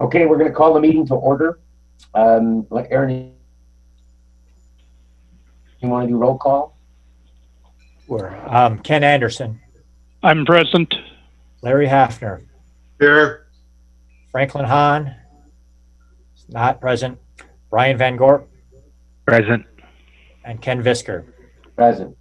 Okay, we're going to call the meeting to order. Aaron, you want to do roll call? Sure. Ken Anderson, I'm present. Larry Hafner, Here. Franklin Hahn, not present, Brian Van Gorp, Present. and Ken Visker. Present.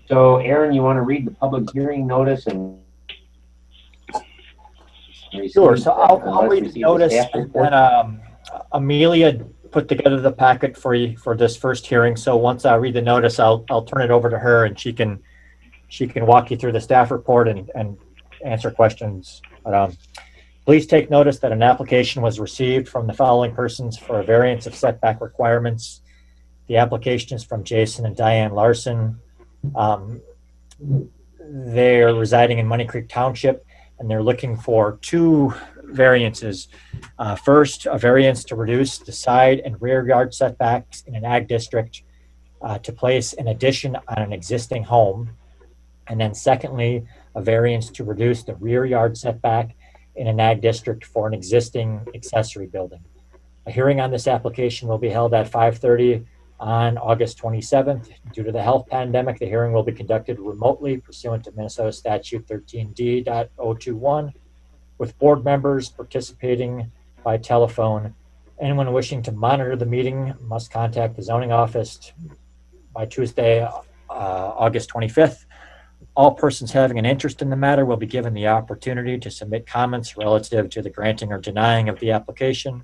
So, Aaron, you want to read the public hearing notice and Sure. So I'll read the notice, and then Amelia put together the packet for you for this first hearing. So once I read the notice, I'll turn it over to her, and she can walk you through the staff report and answer questions. But, please take notice that an application was received from the following persons for a variance of setback requirements. The application is from Jason and Diane Larson. They're residing in Money Creek Township, and they're looking for two variances. First, a variance to reduce the side and rear yard setbacks in an ag district to place an addition on an existing home. And then secondly, a variance to reduce the rear yard setback in an ag district for an existing accessory building. A hearing on this application will be held at 5:30 on August 27th. Due to the health pandemic, the hearing will be conducted remotely pursuant to Minnesota Statute 13D.021, with board members participating by telephone. Anyone wishing to monitor the meeting must contact the zoning office by Tuesday, August 25th. All persons having an interest in the matter will be given the opportunity to submit comments relative to the granting or denying of the application.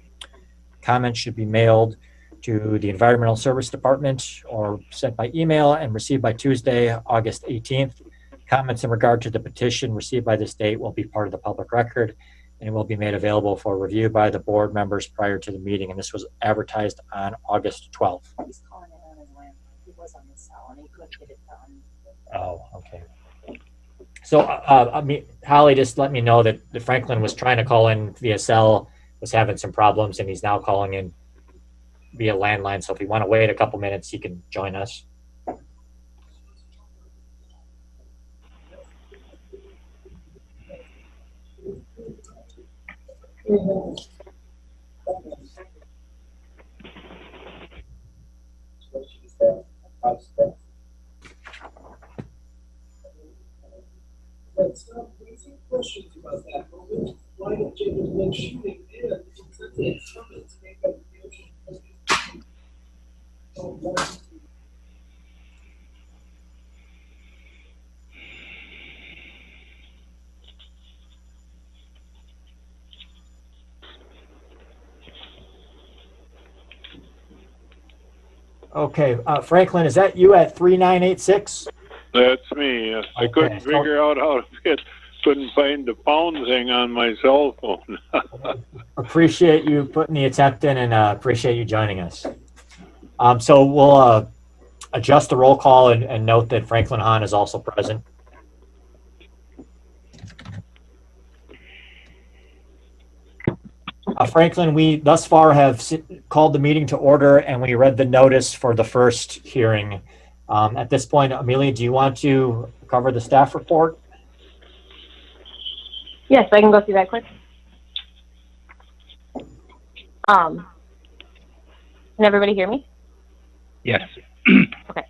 Comments should be mailed to the Environmental Service Department or sent by email and received by Tuesday, August 18th. Comments in regard to the petition received by this date will be part of the public record and will be made available for review by the board members prior to the meeting. And this was advertised on August 12th. He's calling it on his landline. He was on the cell and he couldn't get it done. Oh, okay. So, Holly just let me know that Franklin was trying to call in via cell, was having some problems, and he's now calling in via landline. So if you want to wait a couple minutes, he can join us. Let's stop raising questions about that moment. Why did Jacob Lynn shooting in intended summons to make up the ocean? Okay, Franklin, is that you at 3986? That's me. I couldn't figure out how to couldn't find the pound thing on my cell phone. Appreciate you putting the attempt in, and appreciate you joining us. So we'll adjust the roll call and note that Franklin Hahn is also present. Franklin, we thus far have called the meeting to order, and we read the notice for the first hearing. At this point, Amelia, do you want to cover the staff report? Yes, I can go through that quick. Can everybody hear me? Yes. Okay.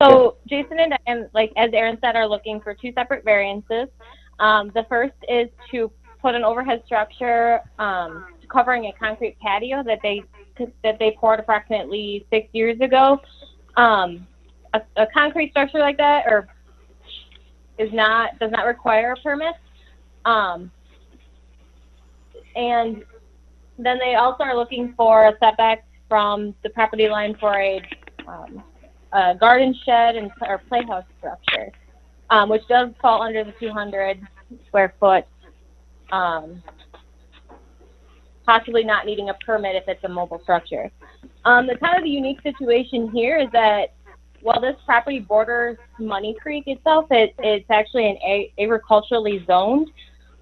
So Jason and like as Aaron said, are looking for two separate variances. The first is to put an overhead structure covering a concrete patio that they poured approximately 6 years ago. A concrete structure like that does not require a permit. And then they also are looking for a setback from the property line for a garden shed or playhouse structure, which does fall under the 200 square foot, possibly not needing a permit if it's a mobile structure. The kind of the unique situation here is that while this property borders Money Creek itself, it's actually an agriculturally zoned.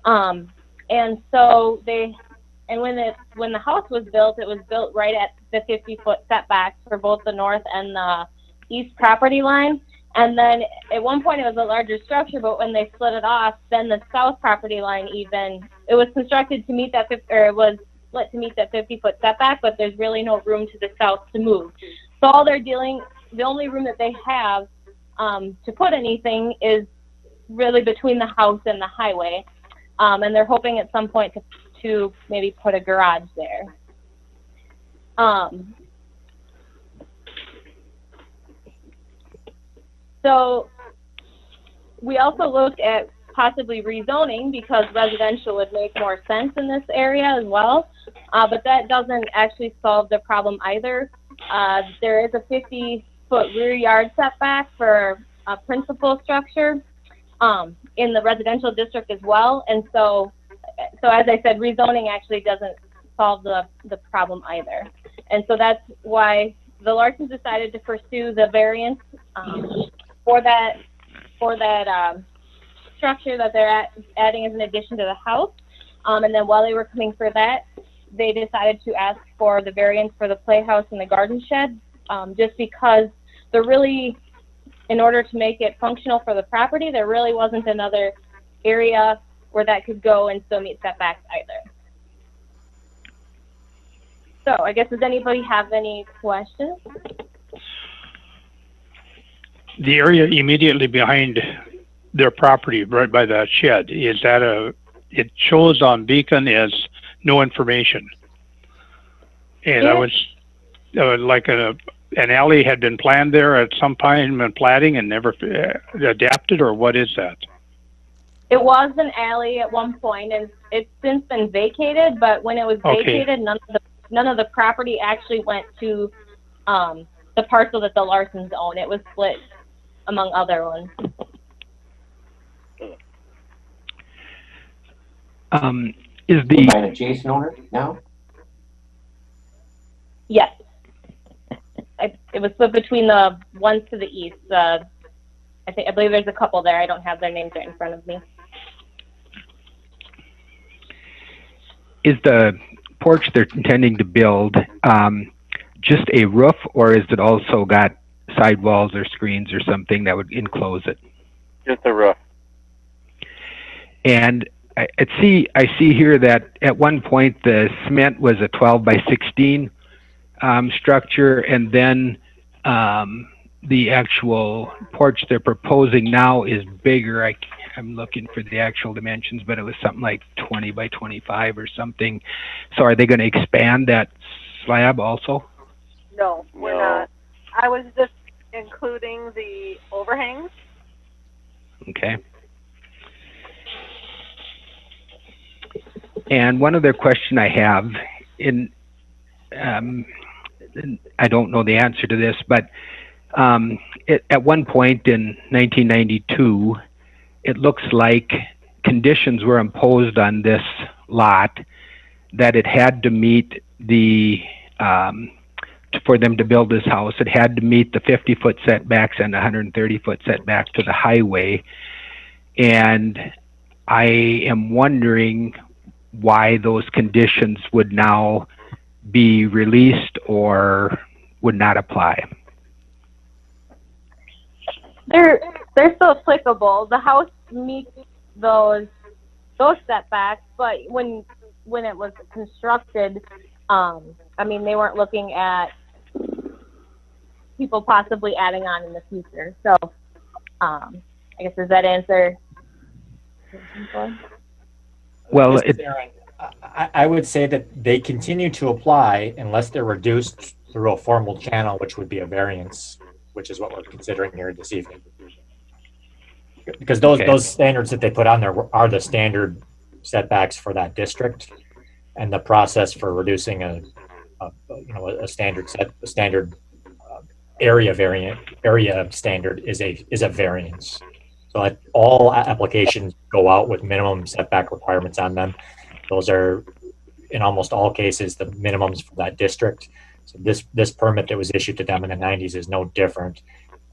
And so when the house was built, it was built right at the 50-foot setbacks for both the north and the east property line. And then at one point it was a larger structure, but when they split it off, then the south property line it was constructed to meet that, it was split to meet that 50-foot setback, but there's really no room to the south to move. So all the only room that they have to put anything is really between the house and the highway. And they're hoping at some point to maybe put a garage there. So we also looked at possibly rezoning because residential would make more sense in this area as well. But that doesn't actually solve the problem either. There is a 50-foot rear yard setback for a principal structure in the residential district as well. And so as I said, rezoning actually doesn't solve the problem either. And so that's why the Larsons decided to pursue the variance for that structure that they're adding as an addition to the house. And then while they were coming for that, they decided to ask for the variance for the playhouse and the garden shed, just because in order to make it functional for the property, there really wasn't another area where that could go and still meet setbacks either. So I guess, does anybody have any questions? The area immediately behind their property, right by that shed, it shows on Beacon as no information. And I was like an alley had been planned there at some time in platting and never adapted, or what is that? It was an alley at one point, and it's since been vacated. But when it was vacated, none of the property actually went to the parcel that the Larsons own. It was split among other ones. Is the by an adjacent owner now? Yes. It was split between the ones to the east. I believe there's a couple there. I don't have their names right in front of me. Is the porch they're intending to build just a roof, or is it also got sidewalls or screens or something that would enclose it? Just a roof. And I see here that at one point the cement was a 12 by 16 structure, and then the actual porch they're proposing now is bigger. I'm looking for the actual dimensions, but it was something like 20 by 25 or something. So are they going to expand that slab also? No, we're not. I was just including the overhangs. Okay. And one other question I have, I don't know the answer to this, but at one point in 1992, it looks like conditions were imposed on this lot that it had to meet for them to build this house, it had to meet the 50-foot setbacks and 130-foot setback to the highway. And I am wondering why those conditions would now be released or would not apply. They're still applicable. The house meets those setbacks, but when it was constructed, they weren't looking at people possibly adding on in the future. So, I guess, does that answer? Well, I would say that they continue to apply unless they're reduced through a formal channel, which would be a variance, which is what we're considering here this evening. Because those standards that they put on there are the standard setbacks for that district, and the process for reducing a standard area standard is a variance. So all applications go out with minimum setback requirements on them. Those are, in almost all cases, the minimums for that district. So this permit that was issued to them in the 90s is no different.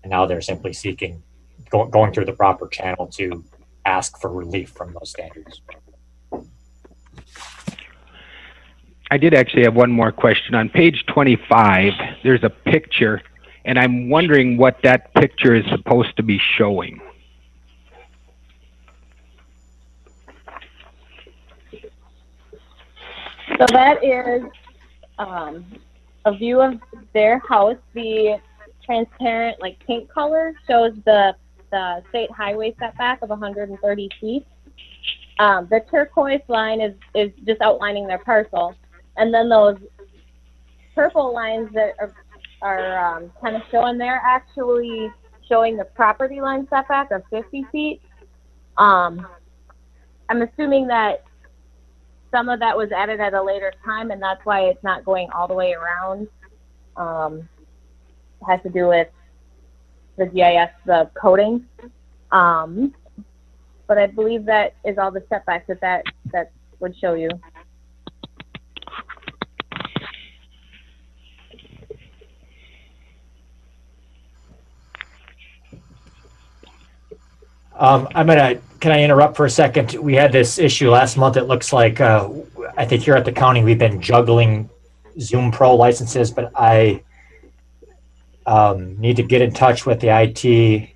And now they're simply seeking, going through the proper channel to ask for relief from those standards. I did actually have one more question. On page 25, there's a picture, and I'm wondering what that picture is supposed to be showing. So that is a view of their house. The transparent, like pink color, shows the state highway setback of 130 feet. The turquoise line is just outlining their parcel, and then those purple lines that are kind of showing, they're actually showing the property line setback of 50 feet. I'm assuming that some of that was added at a later time, and that's why it's not going all the way around. It has to do with the GIS, the coding. But I believe that is all the setbacks that would show you. Can I interrupt for a second? We had this issue last month. It looks like, I think here at the county, we've been juggling Zoom Pro licenses, but I need to get in touch with the IT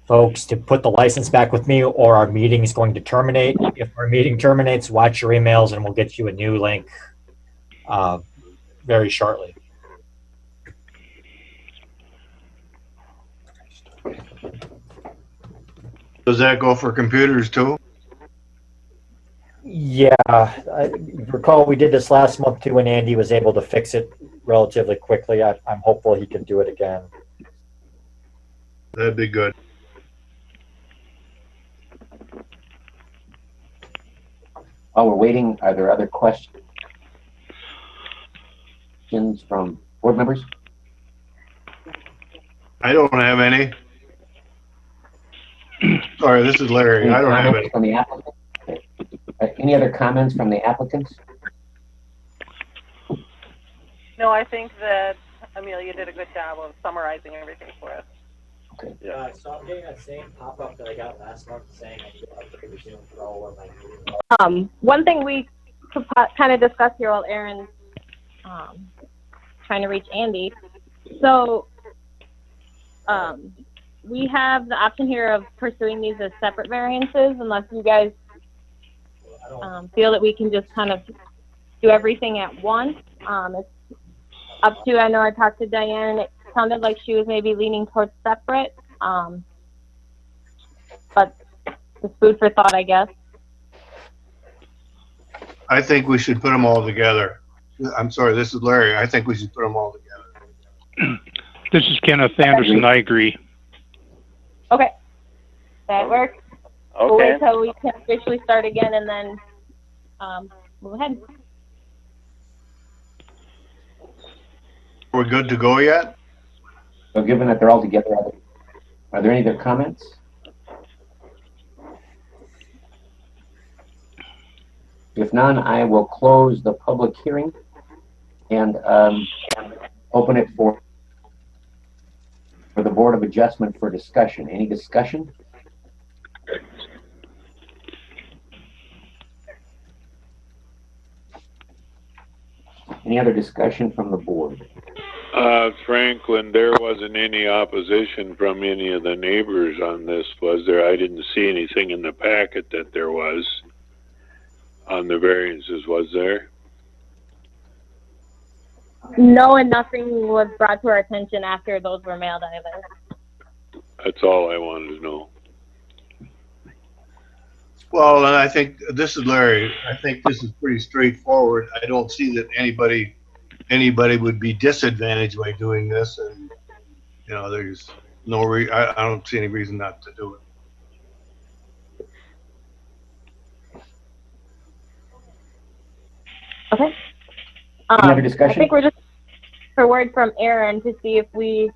folks to put the license back with me, or our meeting is going to terminate. If our meeting terminates, watch your emails and we'll get you a new link very shortly. Does that go for computers too? Yeah, I recall we did this last month too, and Andy was able to fix it relatively quickly. I'm hopeful he can do it again. That'd be good. While we're waiting, are there other questions from board members? I don't have any. Sorry, this is Larry. I don't have any. From the applicant? Any other comments from the applicants? No, I think that Amelia did a good job of summarizing everything for us. Okay. So I'm getting that same pop-up that I got last month saying I need to upgrade the Zoom Pro or my meeting. One thing we could kind of discuss here while Aaron's trying to reach Andy. So we have the option here of pursuing these as separate variances, unless you guys feel that we can just kind of do everything at once. It's up to, I know I talked to Diane and it sounded like she was maybe leaning towards separate, but it's food for thought, I guess. I think we should put them all together. I'm sorry, this is Larry. I think we should put them all together. This is Kenneth Anderson. I agree. Okay, that works. We'll Okay. wait till we can officially start again and then move ahead. We're good to go yet? So given that they're all together, are there any other comments? If none, I will close the public hearing and open it for the Board of Adjustment for discussion. Any discussion? Any other discussion from the board? Franklin, there wasn't any opposition from any of the neighbors on this, was there? I didn't see anything in the packet that there was on the variances, was there? No, and nothing was brought to our attention after those were mailed either. That's all I wanted to know. Well, and I think, this is Larry, I think this is pretty straightforward. I don't see that anybody would be disadvantaged by doing this, and, you know, there's no I don't see any reason not to do it. Okay. Any other discussion? I think we're just for word from Aaron to see if we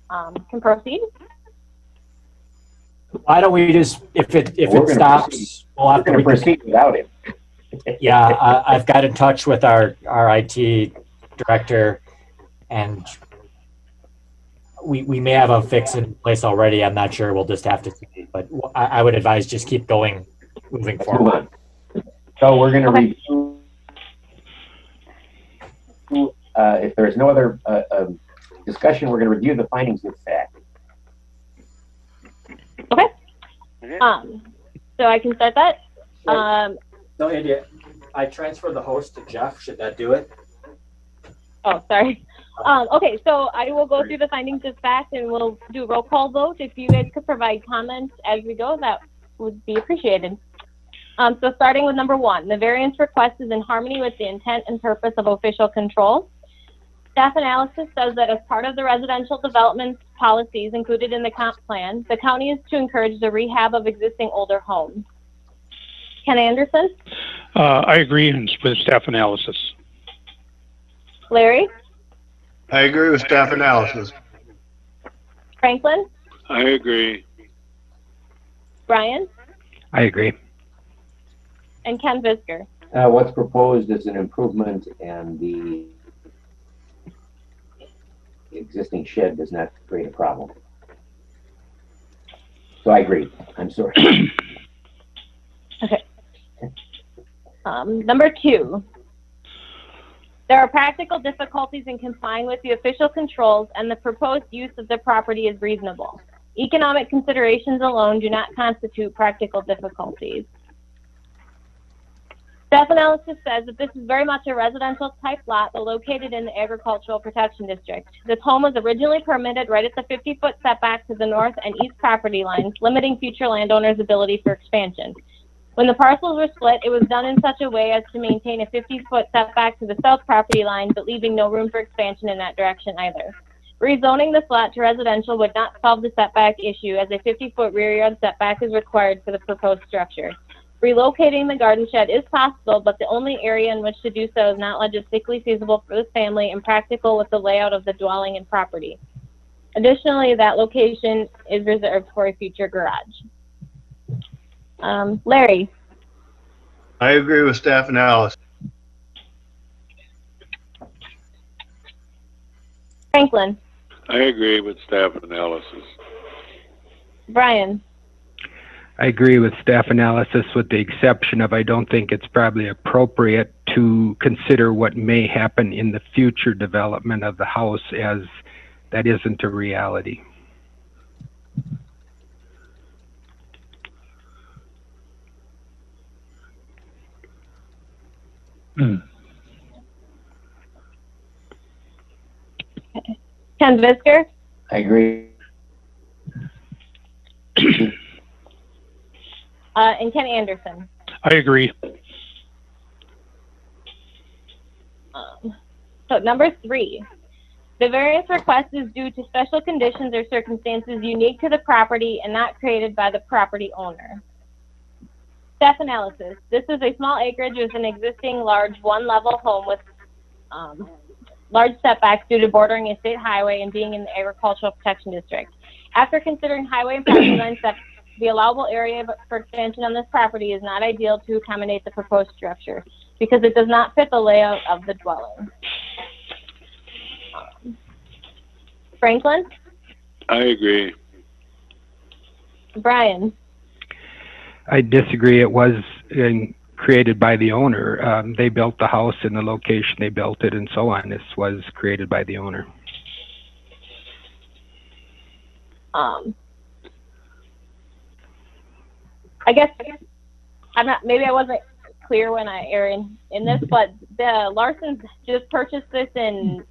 can proceed. Why don't we just, if it stops, we'll have We're going to proceed without him. Yeah, I've got in touch with our IT director, and we may have a fix in place already. I'm not sure. We'll just have to see. But I would advise just keep going, moving Let's move forward. on. So we're going to Okay. review. If there's no other discussion, we're going to review the findings of fact. Okay. Okay. So I can start that. No, Andy, I transferred the host to Jeff. Should that do it? Oh, sorry. Okay, so I will go through the findings of fact and we'll do a roll call vote. If you guys could provide comments as we go, that would be appreciated. So starting with number 1, the variance request is in harmony with the intent and purpose of official control. Staff analysis says that as part of the residential development policies included in the comp plan, the county is to encourage the rehab of existing older homes. Ken Anderson? I agree with staff analysis. Larry? I agree with staff analysis. Franklin? I agree. Brian? I agree. And Ken Visker? What's proposed is an improvement, and the existing shed does not create a problem. So I agree. I'm sorry. Okay. Number 2, there are practical difficulties in complying with the official controls, and the proposed use of the property is reasonable. Economic considerations alone do not constitute practical difficulties. Staff analysis says that this is very much a residential type lot located in the agricultural protection district. This home was originally permitted right at the 50-foot setback to the north and east property lines, limiting future landowners' ability for expansion. When the parcels were split, it was done in such a way as to maintain a 50-foot setback to the south property line, but leaving no room for expansion in that direction either. Rezoning this lot to residential would not solve the setback issue, as a 50-foot rear yard setback is required for the proposed structure. Relocating the garden shed is possible, but the only area in which to do so is not logistically feasible for this family and practical with the layout of the dwelling and property. Additionally, that location is reserved for a future garage. Larry? I agree with staff analysis. Franklin? I agree with staff analysis. Brian? I agree with staff analysis with the exception of I don't think it's probably appropriate to consider what may happen in the future development of the house, as that isn't a reality. Ken Visker? I agree. And Ken Anderson? I agree. So number 3, the variance request is due to special conditions or circumstances unique to the property and not created by the property owner. Staff analysis. This is a small acreage with an existing large one-level home with large setbacks due to bordering a state highway and being in the agricultural protection district. After considering highway and property line setbacks, the allowable area for expansion on this property is not ideal to accommodate the proposed structure because it does not fit the layout of the dwelling. Franklin? I agree. Brian? I disagree. It was created by the owner. They built the house in the location they built it and so on. This was created by the owner. I guess I'm not, maybe I wasn't clear when I aired in this, but the Larsons just purchased this in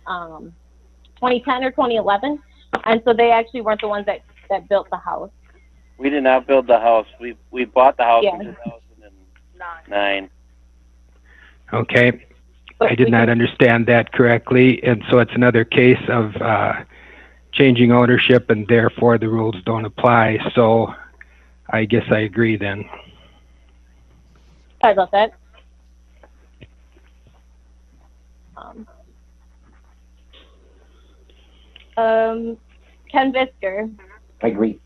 2010 or 2011, and so they actually weren't the ones that built the house. We did not build the house. We bought the house in 2009. Okay. But I did not understand that correctly, and so it's another case of changing ownership, and therefore the rules don't apply. So I guess I agree then. Sorry about that. Ken Visker? I agree.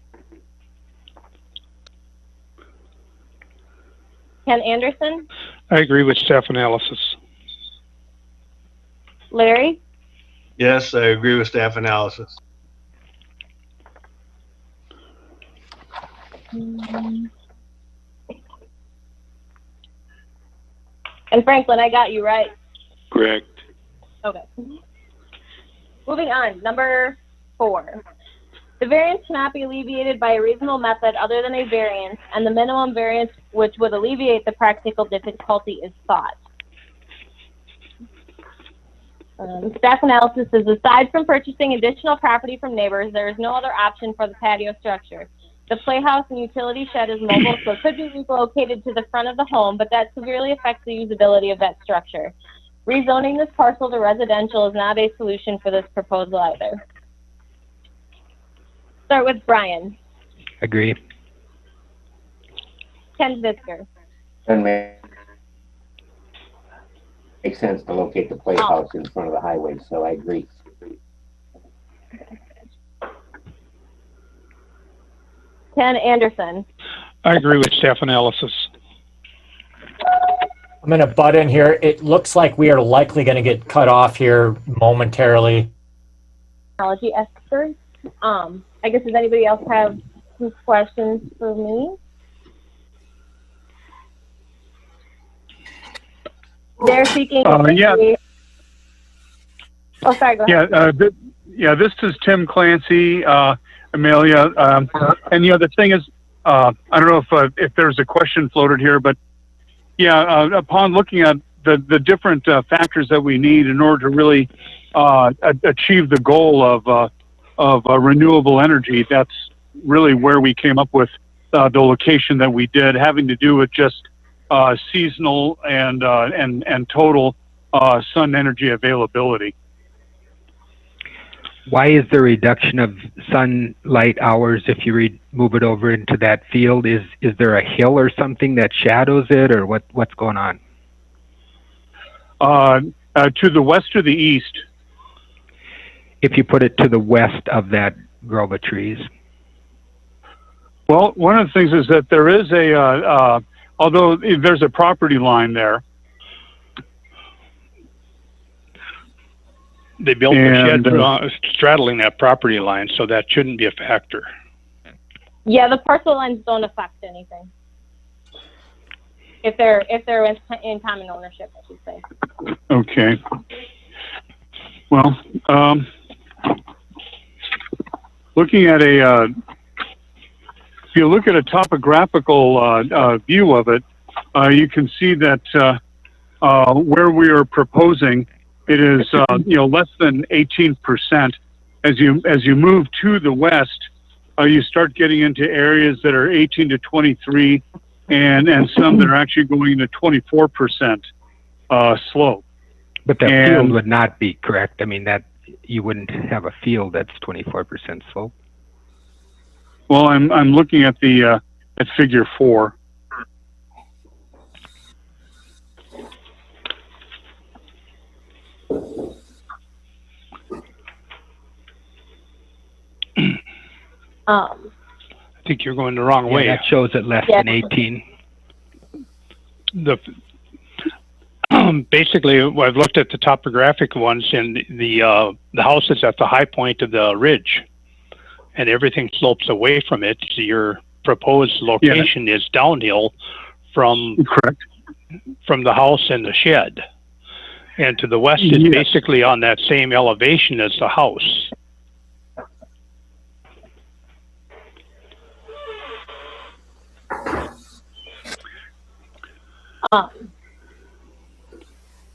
Ken Anderson? I agree with staff analysis. Larry? Yes, I agree with staff analysis. And Franklin, I got you right. Correct. Okay. Moving on, number 4. The variance cannot be alleviated by a reasonable method other than a variance, and the minimum variance which would alleviate the practical difficulty is sought. Staff analysis is, aside from purchasing additional property from neighbors, there is no other option for the patio structure. The playhouse and utility shed is mobile, so it could be relocated to the front of the home, but that severely affects the usability of that structure. Rezoning this parcel to residential is not a solution for this proposal either. Start with Brian. Agree. Ken Visker. And makes sense to locate the playhouse in front of the highway, so I agree. Ken Anderson. I agree with staff analysis. I'm going to butt in here. It looks like we are likely going to get cut off here momentarily. Technology expert. I guess, does anybody else have some questions for me? They're seeking. Yeah. Oh, sorry. Go ahead. Yeah. This is Tim Clancy, Amelia, and the thing is, I don't know if there's a question floated here, but yeah, upon looking at the different factors that we need in order to really achieve the goal of renewable energy, that's really where we came up with the location that we did, having to do with just seasonal and total sun energy availability. Why is there a reduction of sunlight hours if you move it over into that field? Is there a hill or something that shadows it, or what's going on? To the west or the east? If you put it to the west of that grove of trees. Well, one of the things is that there is although there's a property line there. They built the shed straddling that property line, so that shouldn't be a factor. Yeah, the parcel lines don't affect anything. If they're in common ownership, I should say. Okay. Well, looking at if you look at a topographical view of it, you can see that where we are proposing, it is less than 18%. As you move to the west, you start getting into areas that are 18 to 23, and some that are actually going into 24% slope. But that field would not be correct. I mean, that you wouldn't have a field that's 24% slope. Well, I'm looking at the at figure 4. I think you're going the wrong way. That shows it less than 18. Basically, I've looked at the topographic ones, and the house is at the high point of the ridge, and everything slopes away from it. So your proposed location is downhill from the house and the shed, and to the west is basically on that same elevation as the house. I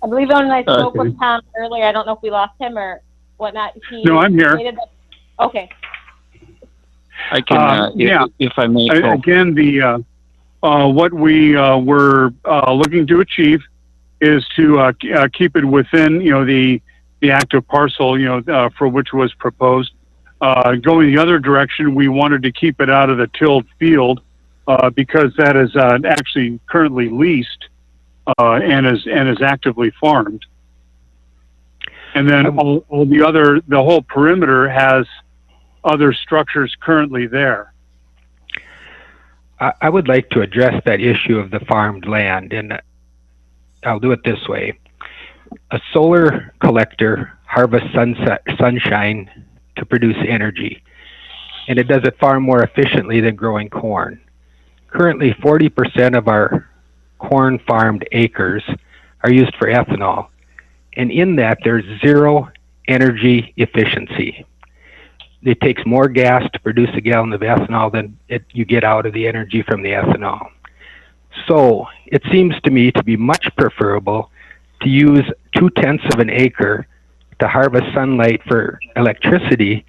believe when I spoke with Tom earlier, I don't know if we lost him or whatnot. No, I'm here. Okay. I can, if I may. Again, what we were looking to achieve is to keep it within, the active parcel, for which was proposed. Going the other direction, we wanted to keep it out of the tilled field because that is actually currently leased and is actively farmed. And then the whole perimeter has other structures currently there. I would like to address that issue of the farmed land, and I'll do it this way. A solar collector harvests sunshine to produce energy, and it does it far more efficiently than growing corn. Currently, 40% of our corn farmed acres are used for ethanol, and in that there's zero energy efficiency. It takes more gas to produce a gallon of ethanol than you get out of the energy from the ethanol. So it seems to me to be much preferable to use 2/10 of an acre to harvest sunlight for electricity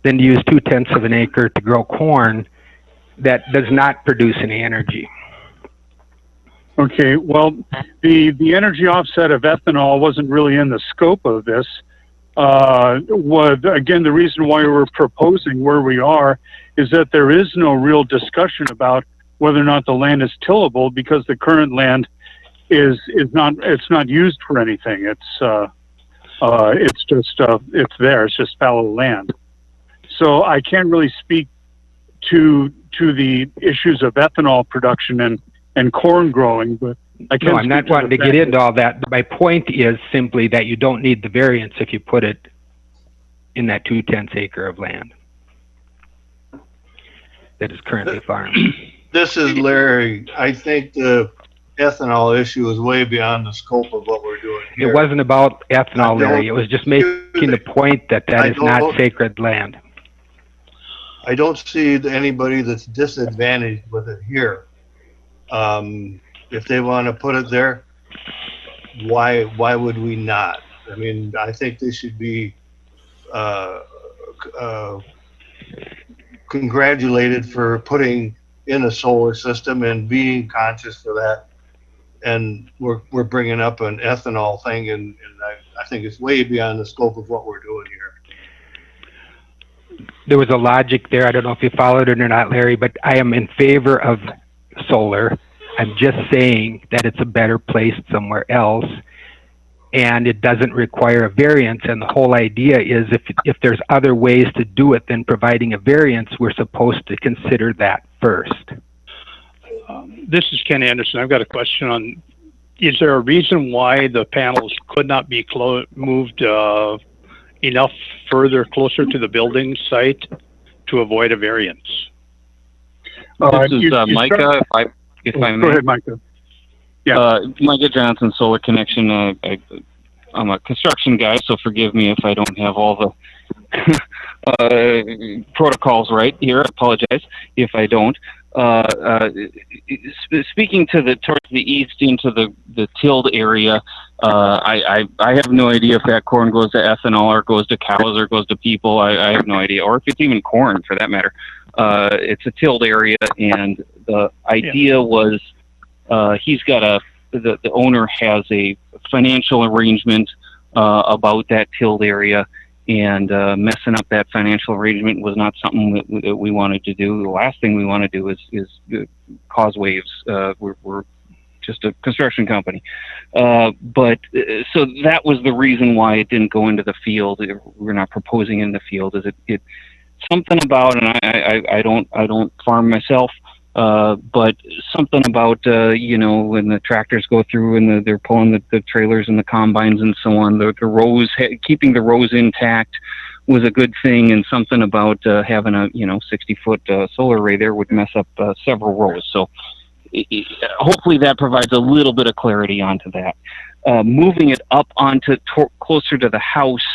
than to use 2/10 of an acre to grow corn that does not produce any energy. Okay, well, the energy offset of ethanol wasn't really in the scope of this. Again, the reason why we're proposing where we are is that there is no real discussion about whether or not the land is tillable, because the current land is not used for anything. It's there. It's just fallow land. So I can't really speak to the issues of ethanol production and corn growing, but I can. No, I'm not wanting to get into all that. My point is simply that you don't need the variance if you put it in that 2/10 acre of land that is currently farmed. This is Larry. I think the ethanol issue is way beyond the scope of what we're doing here. It wasn't about ethanol, Larry. It was just making the point that is not sacred land. I don't see anybody that's disadvantaged with it here. If they want to put it there, why would we not? I mean, I think they should be congratulated for putting in a solar system and being conscious for that. And we're bringing up an ethanol thing, and I think it's way beyond the scope of what we're doing here. There was a logic there. I don't know if you followed it or not, Larry, but I am in favor of solar. I'm just saying that it's a better place somewhere else, and it doesn't require a variance. And the whole idea is if there's other ways to do it than providing a variance, we're supposed to consider that first. This is Ken Anderson. I've got a question on, is there a reason why the panels could not be moved enough further closer to the building site to avoid a variance? This is Micah, if I may. Go ahead, Micah. Yeah. Micah Johnson, Solar Connection. I'm a construction guy, so forgive me if I don't have all the protocols right here. I apologize if I don't. Speaking towards the east into the tilled area, I have no idea if that corn goes to ethanol or goes to cows or goes to people. I have no idea, or if it's even corn for that matter. It's a tilled area, and the idea was the owner has a financial arrangement about that tilled area, and messing up that financial arrangement was not something that we wanted to do. The last thing we want to do is cause waves. We're just a construction company. But so that was the reason why it didn't go into the field. We're not proposing in the field. Is it something about, and I don't farm myself, but something about when the tractors go through and they're pulling the trailers and the combines and so on, the rows, keeping the rows intact was a good thing, and something about having a 60-foot solar array there would mess up several rows. So hopefully that provides a little bit of clarity onto that. Moving it up onto closer to the house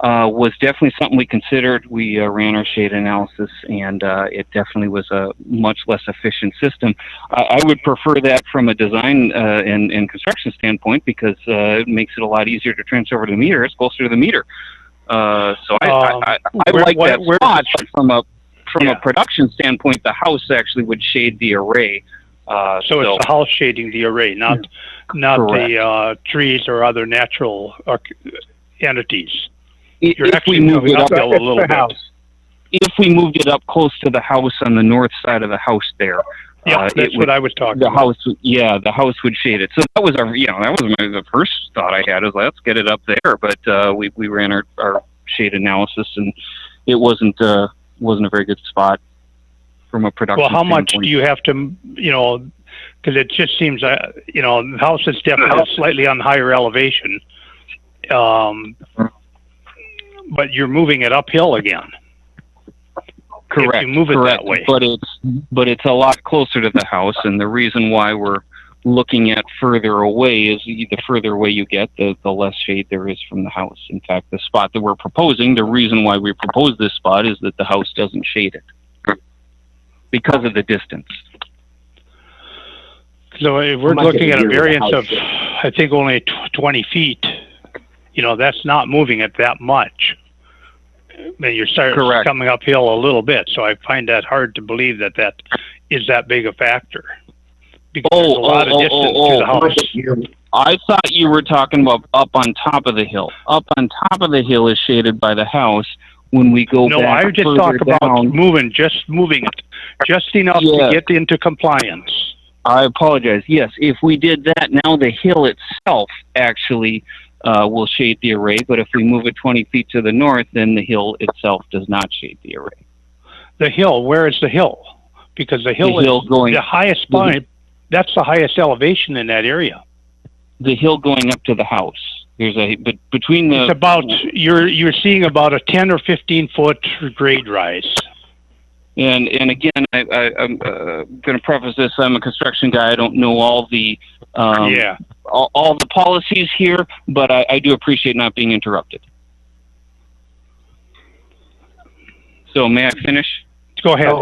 was definitely something we considered. We ran our shade analysis, and it definitely was a much less efficient system. I would prefer that from a design and construction standpoint, because it makes it a lot easier to transfer over to the meter. It's closer to the meter. So I like that spot, but from a production standpoint, the house actually would shade the array. So it's the house shading the array, not the trees or other natural entities. You're actually moving uphill a little bit. If we moved it up close to the house on the north side of the house there, that's what I was talking about. The house would shade it. So that was the first thought I had, is let's get it up there. But we ran our shade analysis, and it wasn't a very good spot from a production standpoint. Well, how much standpoint. do you have to, because it just seems, the house is definitely slightly on higher elevation. But you're moving it uphill again. Correct. If you move it that way. But it's a lot closer to the house, and the reason why we're looking at further away is the further away you get, the less shade there is from the house. In fact, the spot that we're proposing, the reason why we propose this spot is that the house doesn't shade it because of the distance. So if we're looking at a variance of, I think, only 20 feet, you know, that's not moving it that much. I mean, you're coming uphill a little bit, so I find that hard to believe that that is that big a factor. Because there's a lot of distance to the house. I thought you were talking about up on top of the hill. Up on top of the hill is shaded by the house. When we go no, back I just talk about moving it just enough to get into compliance. I apologize. Yes, if we did that, now the hill itself actually will shade the array, but if we move it 20 feet to the north, then the hill itself does not shade the array. The hill, where is the hill? Because the hill is the highest point. That's the highest elevation in that area. The hill going up to the house. There's but between the. It's about you're seeing about a 10 or 15 foot grade rise. And again, I'm going to preface this. I'm a construction guy. I don't know all the all the policies here, but I do appreciate not being interrupted. So may I finish? Go ahead.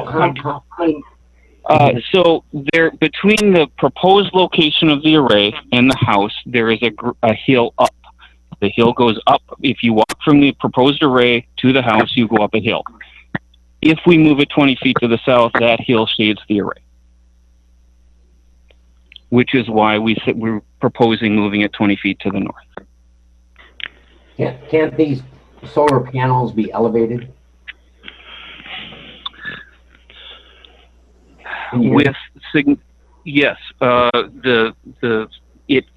So there, between the proposed location of the array and the house, there is a hill up. The hill goes up. If you walk from the proposed array to the house, you go up a hill. If we move it 20 feet to the south, that hill shades the array, which is why we're proposing moving it 20 feet to the north. Can't these solar panels be elevated? Yes, it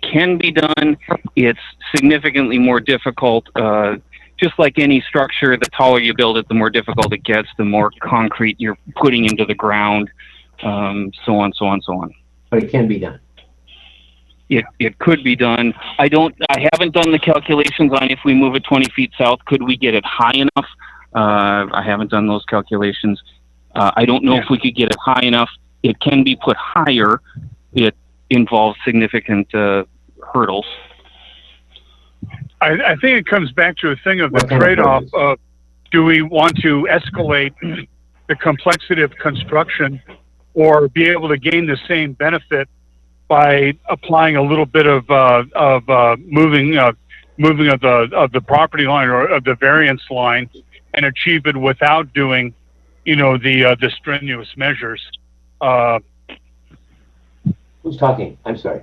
can be done. It's significantly more difficult. Just like any structure, the taller you build it, the more difficult it gets, the more concrete you're putting into the ground, so on, so on, so on. But it can be done. It could be done. I haven't done the calculations on if we move it 20 feet south, could we get it high enough? I haven't done those calculations. I don't know if we could get it high enough. It can be put higher. It involves significant hurdles. I think it comes back to a thing of the trade-off of, do we want to escalate the complexity of construction or be able to gain the same benefit by applying a little bit of moving of the property line or of the variance line and achieve it without doing, you know, the strenuous measures. Who's talking? I'm sorry.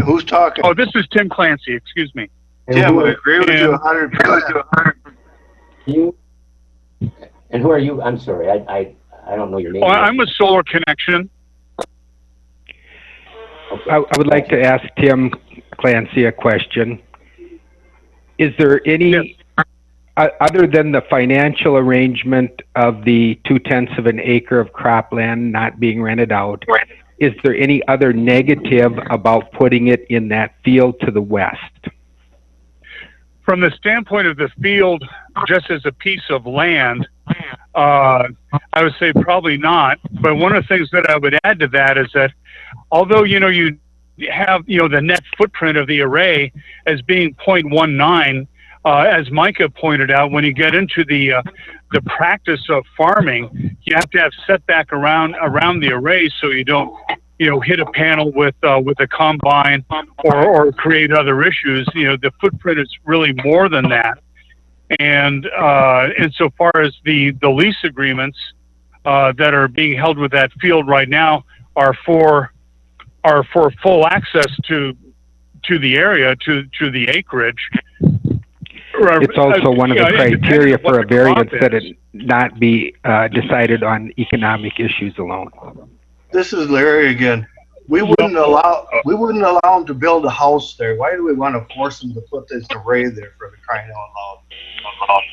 Who's talking? Oh, this is Tim Clancy. Excuse me. Tim, I agree with you 100%. And who are you? I'm sorry. I don't know your name. Oh, I'm with Solar Connection. Okay. I would like to ask Tim Clancy a question. Is there any, other than the financial arrangement of the 2/10 of an acre of cropland not being rented out, is there any other negative about putting it in that field to the west? From the standpoint of the field, just as a piece of land, I would say probably not. But one of the things that I would add to that is that although, you know, you have, you know, the net footprint of the array as being 0.19, as Micah pointed out, when you get into the practice of farming, you have to have setback around the array so you don't, you know, hit a panel with a combine or create other issues. You know, the footprint is really more than that. And insofar as the lease agreements that are being held with that field right now are for full access to the area, to the acreage. It's also one of the criteria for a variance that it not be decided on economic issues alone. This is Larry again. We wouldn't allow them to build a house there. Why do we want to force them to put this array there for the crying out loud?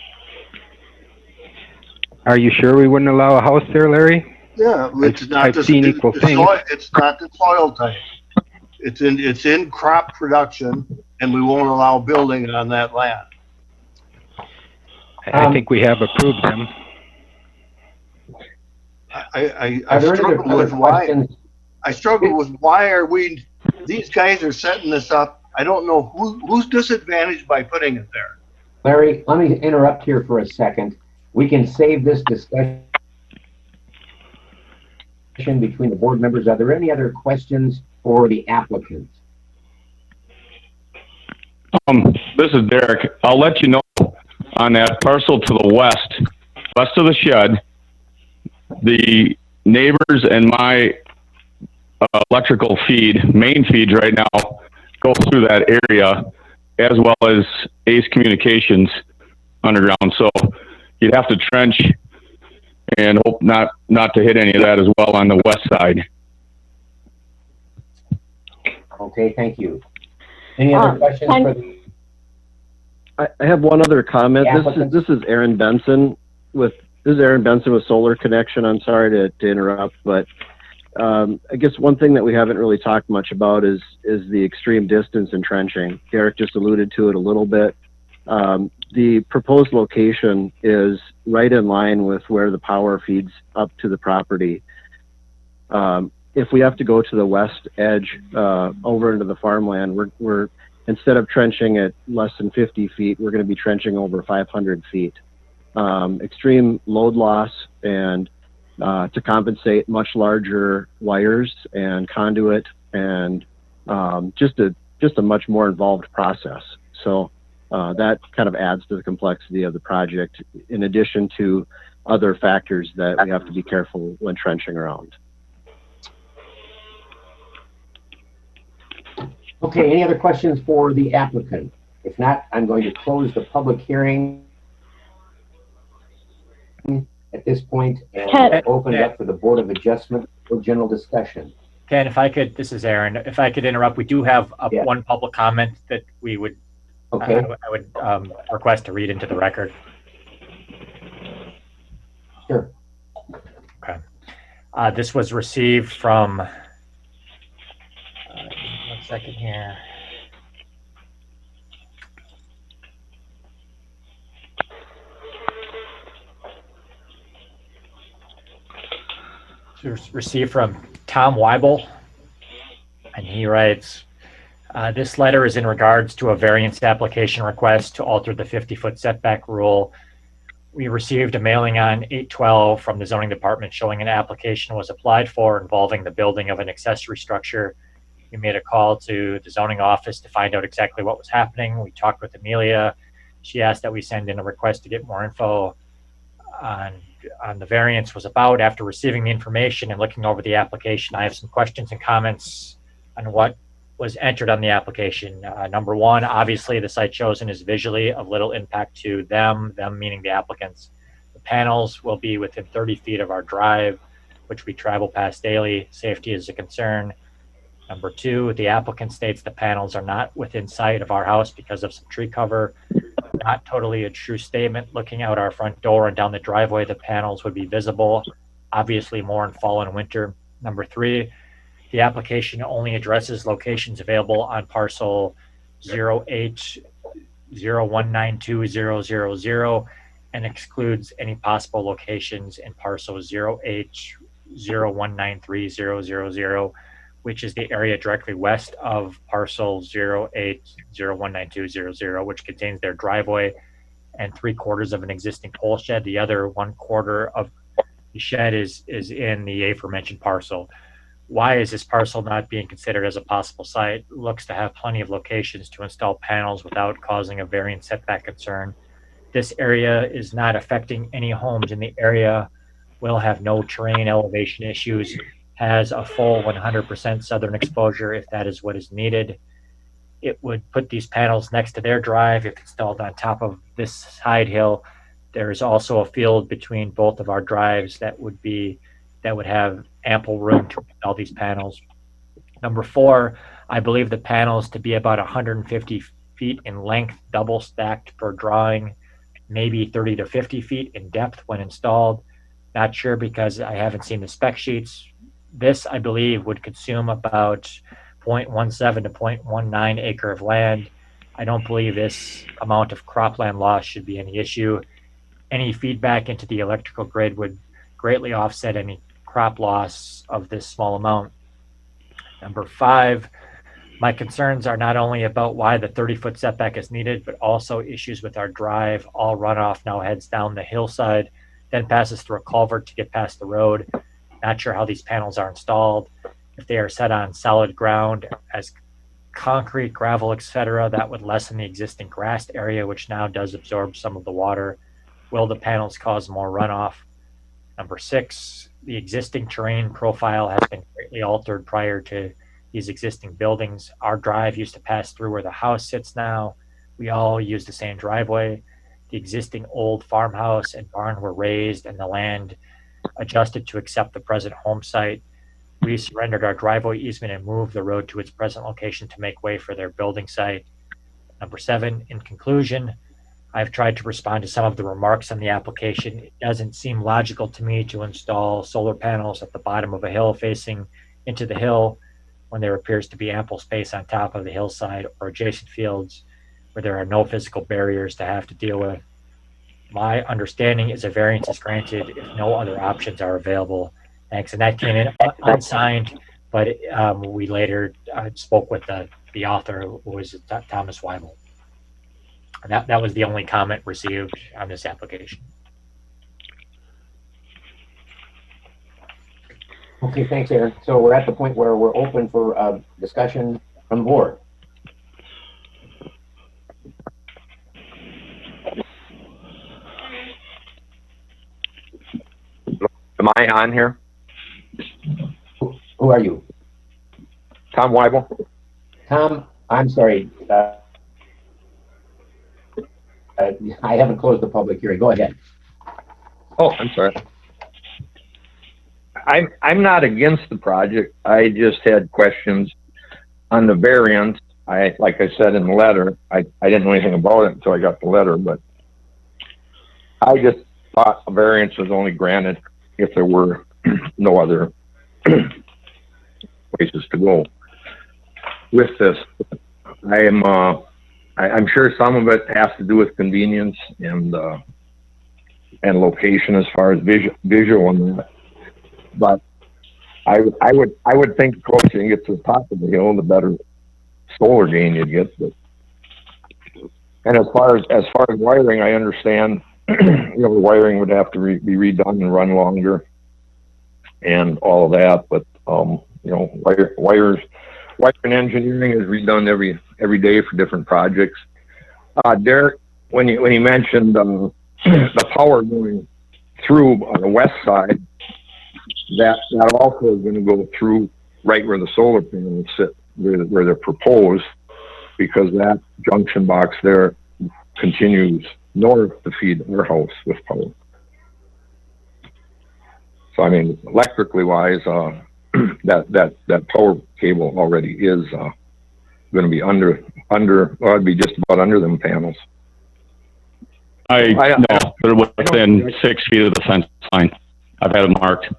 Are you sure we wouldn't allow a house there, Larry? Yeah, it's not. I've seen equal things. It's not the soil type. It's in crop production, and we won't allow building on that land. I think we have approved them. I struggle with why. I struggle with why are we these guys are setting this up. I don't know who's disadvantaged by putting it there. Larry, let me interrupt here for a second. We can save this discussion between the board members. Are there any other questions for the applicant? This is Derek. I'll let you know on that parcel to the west of the shed, the neighbors and my electrical main feeds right now go through that area, as well as Ace Communications underground. So you'd have to trench and hope not to hit any of that as well on the west side. Okay, thank you. Any other questions for the I have one other comment. applicant? This is Aaron Benson with Solar Connection. I'm sorry to interrupt, but I guess one thing that we haven't really talked much about is the extreme distance in trenching. Derek just alluded to it a little bit. The proposed location is right in line with where the power feeds up to the property. If we have to go to the west edge over into the farmland, we're instead of trenching at less than 50 feet, we're going to be trenching over 500 feet. Extreme load loss, and to compensate, much larger wires and conduit, and just a much more involved process. So that kind of adds to the complexity of the project, in addition to other factors that we have to be careful when trenching around. Okay, any other questions for the applicant? If not, I'm going to close the public hearing at this point and open it up for the Board of Adjustment for general discussion. Ken, if I could, this is Aaron. If I could interrupt, we do have one public comment that we would, okay. I would request to read into the record. Sure. Okay. This was received from, 1 second here. Received from Tom Weibel, and he writes, this letter is in regards to a variance application request to alter the 50-foot setback rule. We received a mailing on 8/12 from the zoning department showing an application was applied for involving the building of an accessory structure. We made a call to the zoning office to find out exactly what was happening. We talked with Amelia. She asked that we send in a request to get more info on the variance was about. After receiving the information and looking over the application, I have some questions and comments on what was entered on the application. Number one, obviously the site chosen is visually of little impact to them meaning the applicants. The panels will be within 30 feet of our drive, which we travel past daily. Safety is a concern. Number two, the applicant states the panels are not within sight of our house because of some tree cover. Not totally a true statement. Looking out our front door and down the driveway, the panels would be visible, obviously more in fall and winter. Number three, the application only addresses locations available on parcel 080192000 and excludes any possible locations in parcel 080193000, which is the area directly west of parcel 080192000, which contains their driveway and 3/4 of an existing pole shed. The other 1/4 of the shed is in the aforementioned parcel. Why is this parcel not being considered as a possible site? It looks to have plenty of locations to install panels without causing a variance setback concern. This area is not affecting any homes in the area, will have no terrain elevation issues, has a full 100% southern exposure if that is what is needed. It would put these panels next to their drive if installed on top of this side hill. There is also a field between both of our drives that would have ample room to install these panels. Number four, I believe the panels to be about 150 feet in length, double stacked per drawing, maybe 30 to 50 feet in depth when installed. Not sure because I haven't seen the spec sheets. This, I believe, would consume about 0.17 to 0.19 acre of land. I don't believe this amount of cropland loss should be any issue. Any feedback into the electrical grid would greatly offset any crop loss of this small amount. Number five, My concerns are not only about why the 30-foot setback is needed, but also issues with our drive. All runoff now heads down the hillside, then passes through a culvert to get past the road. Not sure how these panels are installed. If they are set on solid ground as concrete, gravel, etc., that would lessen the existing grassed area, which now does absorb some of the water. Will the panels cause more runoff? Number 6, the existing terrain profile has been greatly altered prior to these existing buildings. Our drive used to pass through where the house sits now. We all use the same driveway. The existing old farmhouse and barn were raised and the land adjusted to accept the present home site. We surrendered our driveway easement and moved the road to its present location to make way for their building site. Number 7, in conclusion, I've tried to respond to some of the remarks on the application. It doesn't seem logical to me to install solar panels at the bottom of a hill facing into the hill when there appears to be ample space on top of the hillside or adjacent fields where there are no physical barriers to have to deal with. My understanding is a variance is granted if no other options are available. Thanks. And that came in unsigned, but we later spoke with the author, who was Thomas Weibel. And that was the only comment received on this application. Okay, thanks, Aaron. So we're at the point where we're open for discussion from the board. Am I on here? Who are you? Tom Weibel. Tom, I'm sorry. I haven't closed the public hearing. Go ahead. Oh, I'm sorry. I'm not against the project. I just had questions on the variance. Like I said in the letter, I didn't know anything about it until I got the letter, but I just thought a variance was only granted if there were no other places to go with this. I'm sure some of it has to do with convenience and location as far as visual and that. But I would think the closer you get to the top of the hill, the better solar gain you'd get. But, and as far as wiring, I understand the wiring would have to be redone and run longer and all of that. But wiring engineering is redone every day for different projects. Derek, when you mentioned the power going through on the west side, that also is going to go through right where the solar panels sit, where they're proposed, because that junction box there continues north to feed our house with power. So I mean, electrically wise, that power cable already is going to be it'd be just about under them panels. No, they're within 6 feet of the fence line. I've had it marked.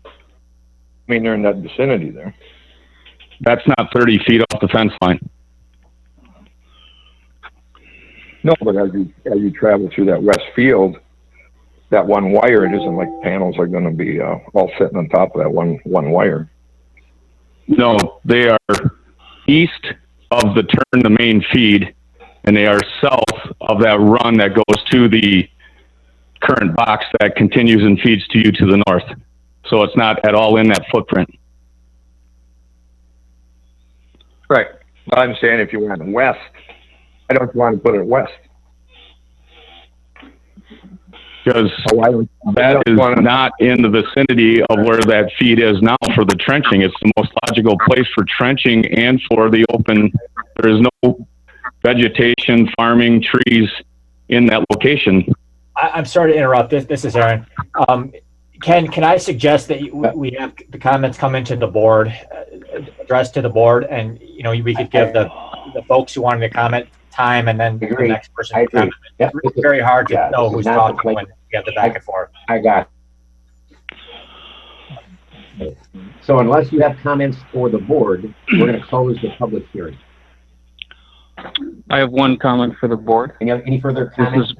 I mean, they're in that vicinity there. That's not 30 feet off the fence line. No, but as you travel through that west field, that one wire, it isn't like panels are going to be all sitting on top of that one wire. No, they are east of the main feed, and they are south of that run that goes to the current box that continues and feeds to you to the north. So it's not at all in that footprint. Right. But I'm saying if you went west, I don't want to put it west. Because that is not in the vicinity of where that feed is now for the trenching. It's the most logical place for trenching and for the open. There is no vegetation, farming, trees in that location. I'm sorry to interrupt. This is Aaron. Can I suggest that we have the comments come into the board, addressed to the board, and we could give the folks who wanted to comment time, and then the next person can comment. Yep. It's very hard to know who's talking when we have the back and forth. I got it. So unless you have comments for the board, we're going to close the public hearing. I have one comment for the board. Any further comments?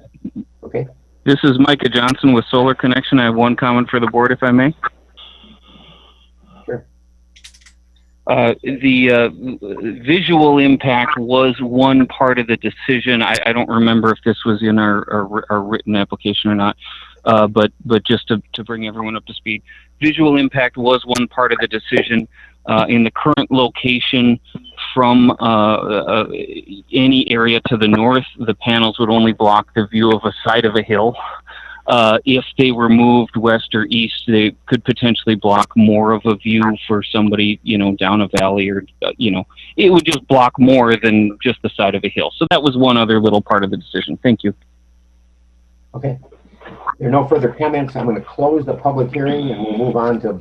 Okay. This is Micah Johnson with Solar Connection. I have one comment for the board, if I may. Sure. The visual impact was one part of the decision. I don't remember if this was in our written application or not, but just to bring everyone up to speed, visual impact was one part of the decision. In the current location from any area to the north, the panels would only block the view of a side of a hill. If they were moved west or east, they could potentially block more of a view for somebody, down a valley or, it would just block more than just the side of a hill. So that was one other little part of the decision. Thank you. Okay. There are no further comments. I'm going to close the public hearing and we'll move on to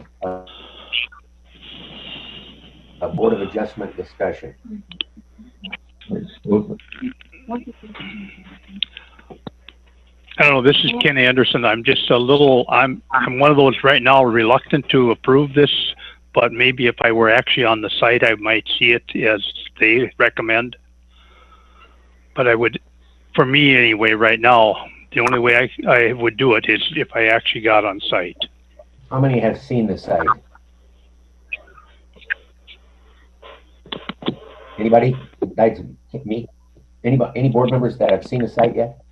a Board of Adjustment discussion. I don't know. This is Ken Anderson. I'm just I'm one of those right now reluctant to approve this, but maybe if I were actually on the site, I might see it as they recommend. But for me anyway, right now, the only way I would do it is if I actually got on site. How many have seen the site? Anybody? Besides me? Any board members that have seen the site yet?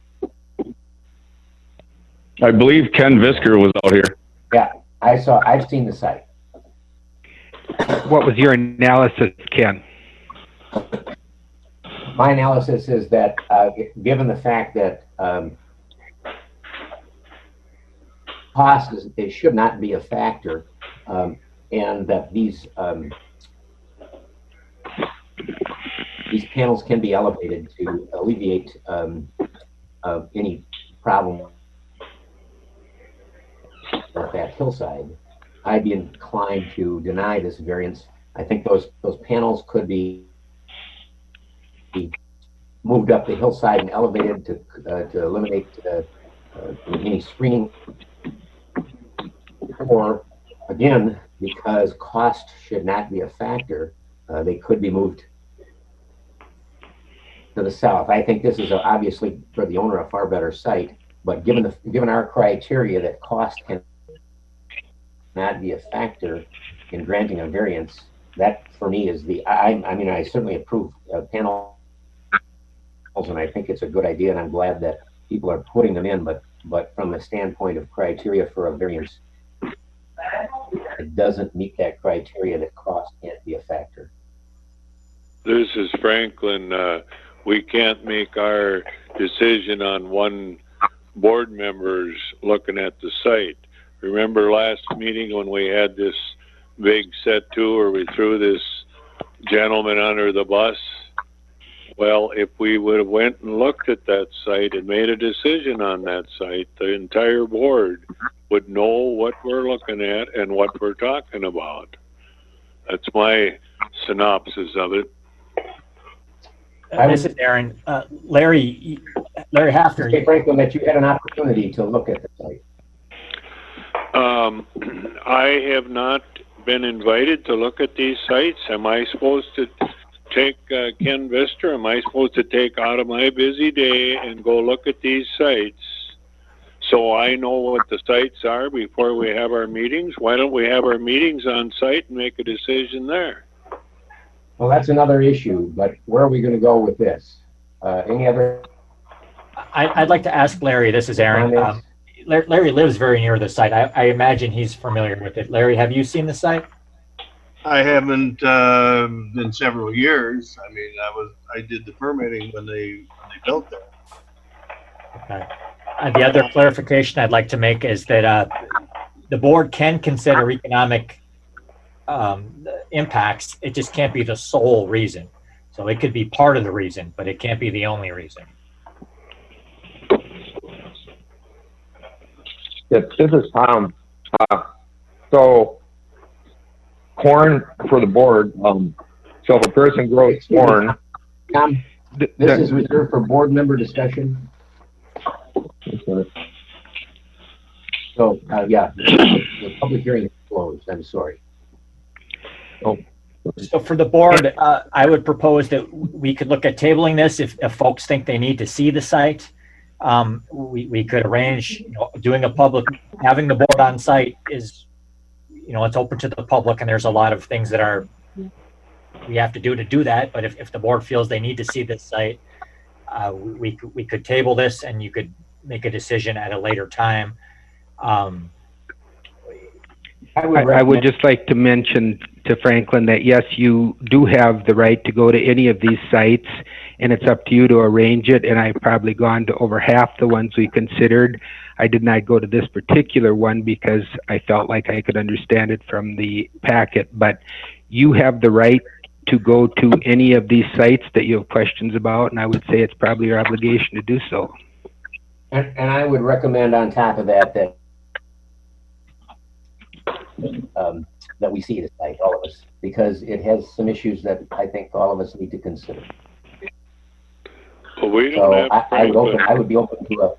I believe Ken Visker was out here. Yeah, I've seen the site. What was your analysis, Ken? My analysis is that given the fact that cost it should not be a factor, and that these panels can be elevated to alleviate any problem with that hillside, I'd be inclined to deny this variance. I think those panels could be moved up the hillside and elevated to eliminate any screening. Or again, because cost should not be a factor, they could be moved to the south. I think this is obviously for the owner a far better site, but given our criteria that cost can not be a factor in granting a variance, that for me is I certainly approve panels, and I think it's a good idea, and I'm glad that people are putting them in, but from the standpoint of criteria for a variance, it doesn't meet that criteria that cost can't be a factor. This is Franklin. We can't make our decision on one board member's looking at the site. Remember last meeting when we had this big set to where we threw this gentleman under the bus? Well, if we would have went and looked at that site and made a decision on that site, the entire board would know what we're looking at and what we're talking about. That's my synopsis of it. This is Aaron. Larry Hafner. Okay, Franklin, that you had an opportunity to look at the site. I have not been invited to look at these sites. Am I supposed to take Ken Vister? Am I supposed to take out of my busy day and go look at these sites so I know what the sites are before we have our meetings? Why don't we have our meetings on site and make a decision there? Well, that's another issue, but where are we going to go with this? Any other? I'd like to ask Larry. This is Aaron. Larry lives very near the site. I imagine he's familiar with it. Larry, have you seen the site? I haven't in several years. I mean, I did the permitting when they built there. Okay. The other clarification I'd like to make is that the board can consider economic impacts. It just can't be the sole reason. So it could be part of the reason, but it can't be the only reason. Yes, this is Tom. So corn for the board. So if a person grows corn, Tom, this is reserved for board member discussion. So yeah, the public hearing is closed. I'm sorry. So for the board, I would propose that we could look at tabling this if folks think they need to see the site. We could arrange, doing having the board on site is, it's open to the public, and there's a lot of things that are we have to do that. But if the board feels they need to see this site, we could table this and you could make a decision at a later time. I would just like to mention to Franklin that yes, you do have the right to go to any of these sites, and it's up to you to arrange it. And I've probably gone to over half the ones we considered. I did not go to this particular one because I felt like I could understand it from the packet, but you have the right to go to any of these sites that you have questions about, and I would say it's probably your obligation to do so. And I would recommend on top of that, that we see the site, all of us, because it has some issues that I think all of us need to consider. Well, we don't have. I would be open to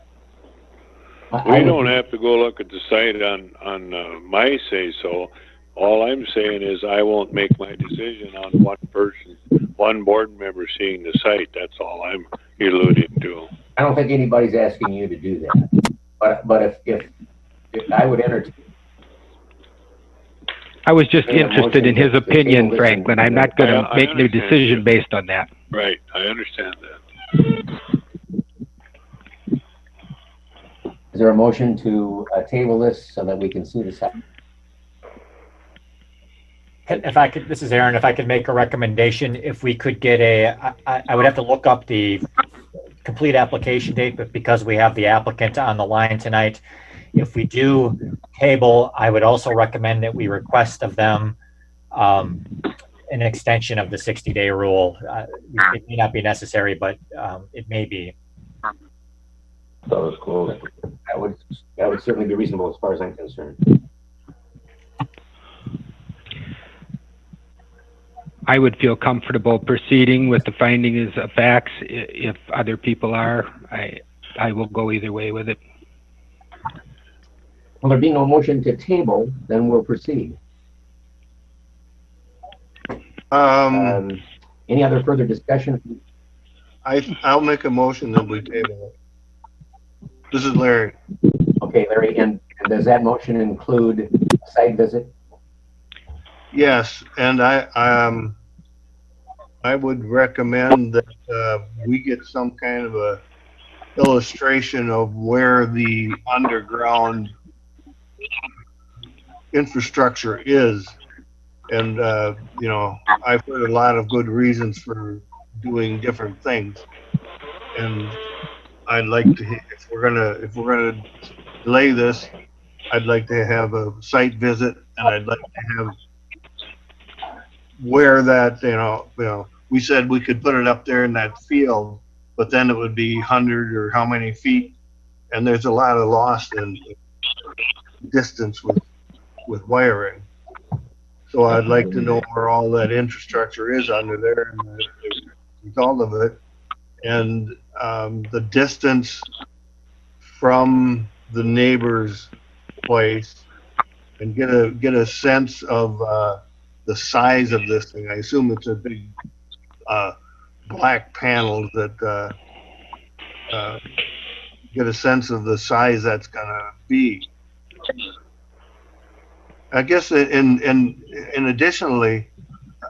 we don't have to go look at the site on my say so. All I'm saying is I won't make my decision on one board member seeing the site. That's all I'm alluding to. I don't think anybody's asking you to do that, but if I would entertain. I was just interested in his opinion, Franklin. I'm not going to make no decision based on that. Right, I understand that. Is there a motion to table this so that we can see the site? If I could, this is Aaron, if I could make a recommendation, if we could get I would have to look up the complete application date, but because we have the applicant on the line tonight, if we do table, I would also recommend that we request of them an extension of the 60-day rule. It may not be necessary, but it may be. That was close. That would certainly be reasonable as far as I'm concerned. I would feel comfortable proceeding with the findings of facts. If other people are, I will go either way with it. Well, there being no motion to table, then we'll proceed. Any other further discussion? I'll make a motion that we table it. This is Larry. Okay, Larry, and does that motion include a site visit? Yes, and I would recommend that we get some kind of a illustration of where the underground infrastructure is. And, you know, I've heard a lot of good reasons for doing different things. And I'd like to, if we're gonna delay this, I'd like to have a site visit, and I'd like to have where that, you know, we said we could put it up there in that field, but then it would be 100 or how many feet, and there's a lot of loss in distance with wiring. So I'd like to know where all that infrastructure is under there and the result of it, and the distance from the neighbor's place, and get a sense of the size of this thing. I assume it's a big black panel that get a sense of the size that's gonna be. I guess in additionally,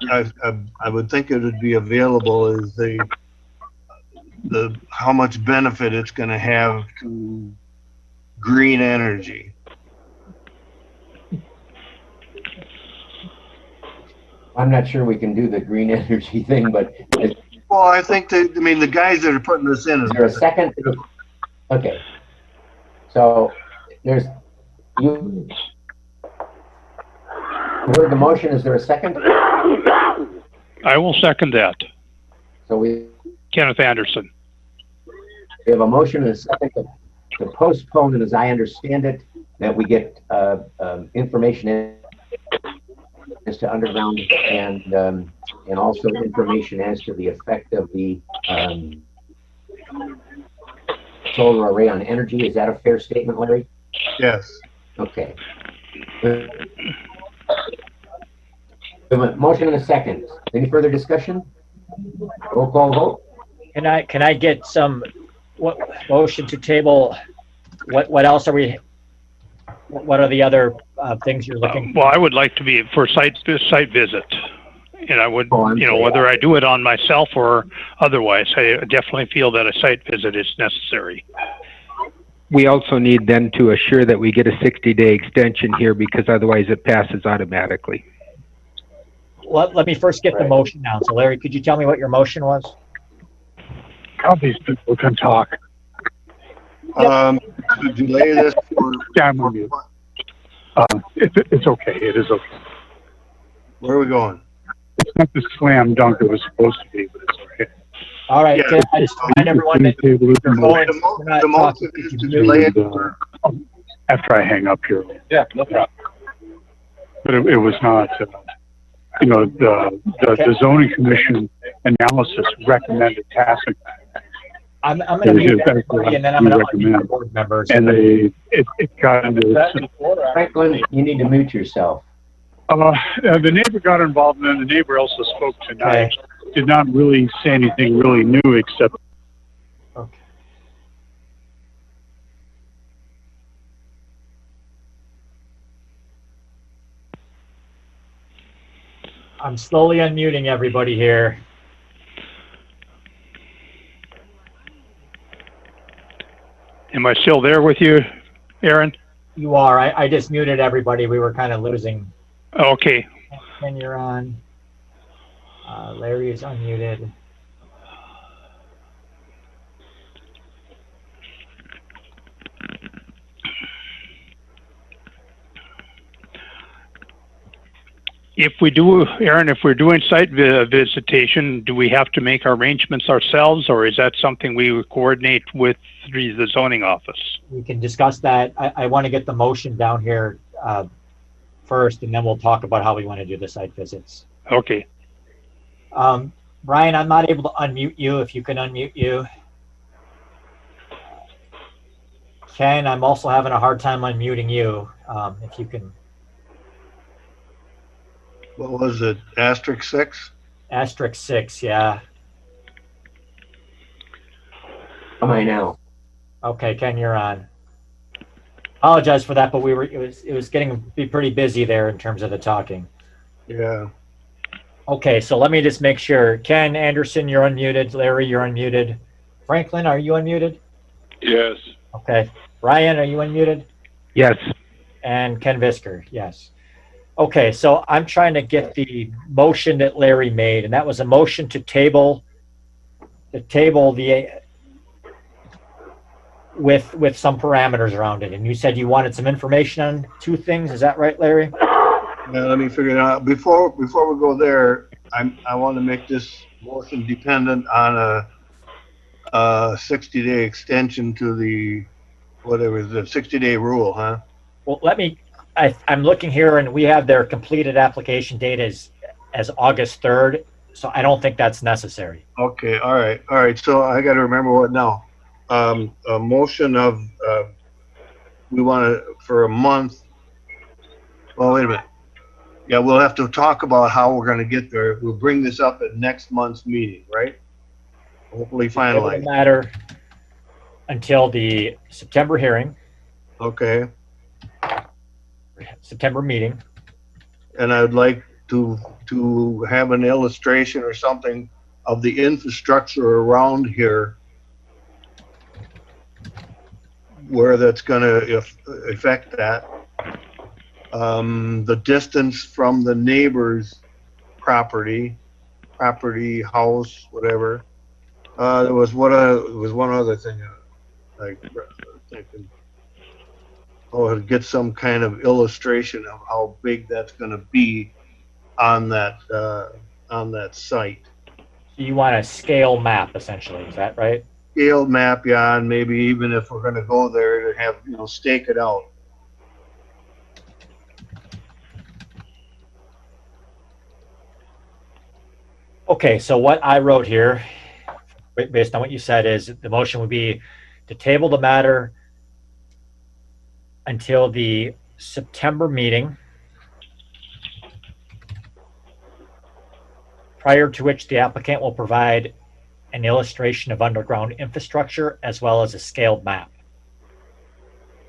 I would think it would be available is the how much benefit it's going to have to green energy. I'm not sure we can do the green energy thing, but well, I think that, I mean, the guys that are putting this in. Is there a second? Okay. So there's you heard the motion. Is there a second? I will second that. So we Kenneth Anderson. We have a motion and a second to postpone, and as I understand it, that we get information as to underground and also information as to the effect of the solar array on energy. Is that a fair statement, Larry? Yes. Okay. We have a motion and a second. Any further discussion? Roll call vote. Can I get some motion to table? What else are we? What are the other things you're looking? Well, I would like to be for site visit, And I would, Oh, I'm sorry. whether I do it on myself or otherwise, I definitely feel that a site visit is necessary. We also need then to assure that we get a 60-day extension here because otherwise it passes automatically. Let me first get the motion down. So Larry, could you tell me what your motion was? How these people can talk. To delay this for, Yeah, I'm with you. It's okay. It is okay. where are we going? It's not the slam dunk it was supposed to be, but it's okay. All right, Yeah. I just remind everyone that Table is your removed. phones, we're not The talking. motion is If to you delay mute- it After I hang up here. Yeah, no problem. But it was not, the zoning commission analysis recommended passing. I'm going to mute everybody and then I'm going to unmute the recommend. board members. And it got into, Franklin, you need to mute yourself. the neighbor got involved and then the neighbor also spoke tonight. Did not really say anything really new except Okay. I'm slowly unmuting everybody here. Am I still there with you, Aaron? You are. I just muted everybody. We were kind of losing. Okay. Ken, you're on. Larry is unmuted. If we do, Aaron, if we're doing site visitation, do we have to make arrangements ourselves, or is that something we would coordinate with the zoning office? We can discuss that. I want to get the motion down here first, and then we'll talk about how we want to do the site visits. Okay. Brian, I'm not able to unmute you. If you can unmute you. Ken, I'm also having a hard time unmuting you. If you can. What was it? Asterisk 6? Asterisk 6, yeah. Am I now? Okay, Ken, you're on. Apologize for that, but it was getting to be pretty busy there in terms of the talking. Yeah. Okay, so let me just make sure. Ken Anderson, you're unmuted. Larry, you're unmuted. Franklin, are you unmuted? Yes. Okay. Ryan, are you unmuted? Yes. And Ken Visker, yes. Okay, so I'm trying to get the motion that Larry made, and that was a motion to table the with some parameters around it. And you said you wanted some information on two things. Is that right, Larry? Now, let me figure it out. Before we go there, I want to make this motion dependent on a 60-day extension to the, whatever, the 60-day rule, huh? Well, I'm looking here, and we have their completed application date as August 3rd, so I don't think that's necessary. Okay, all right. So I got to remember what now. A motion of, we want to, for a month. Well, wait a minute. Yeah, we'll have to talk about how we're going to get there. We'll bring this up at next month's meeting, right? Hopefully It doesn't finalize. matter until the September hearing, Okay. September meeting. And I'd like to have an illustration or something of the infrastructure around here where that's going to affect that. The distance from the neighbor's property, house, whatever. There was one other thing. Like thinking, to get some kind of illustration of how big that's going to be on that site. So you want a scale map, essentially. Is that right? Scale map, yeah, and maybe even if we're going to go there, to have stake it out. Okay, so what I wrote here, based on what you said, is the motion would be to table the matter until the September meeting, prior to which the applicant will provide an illustration of underground infrastructure as well as a scaled map.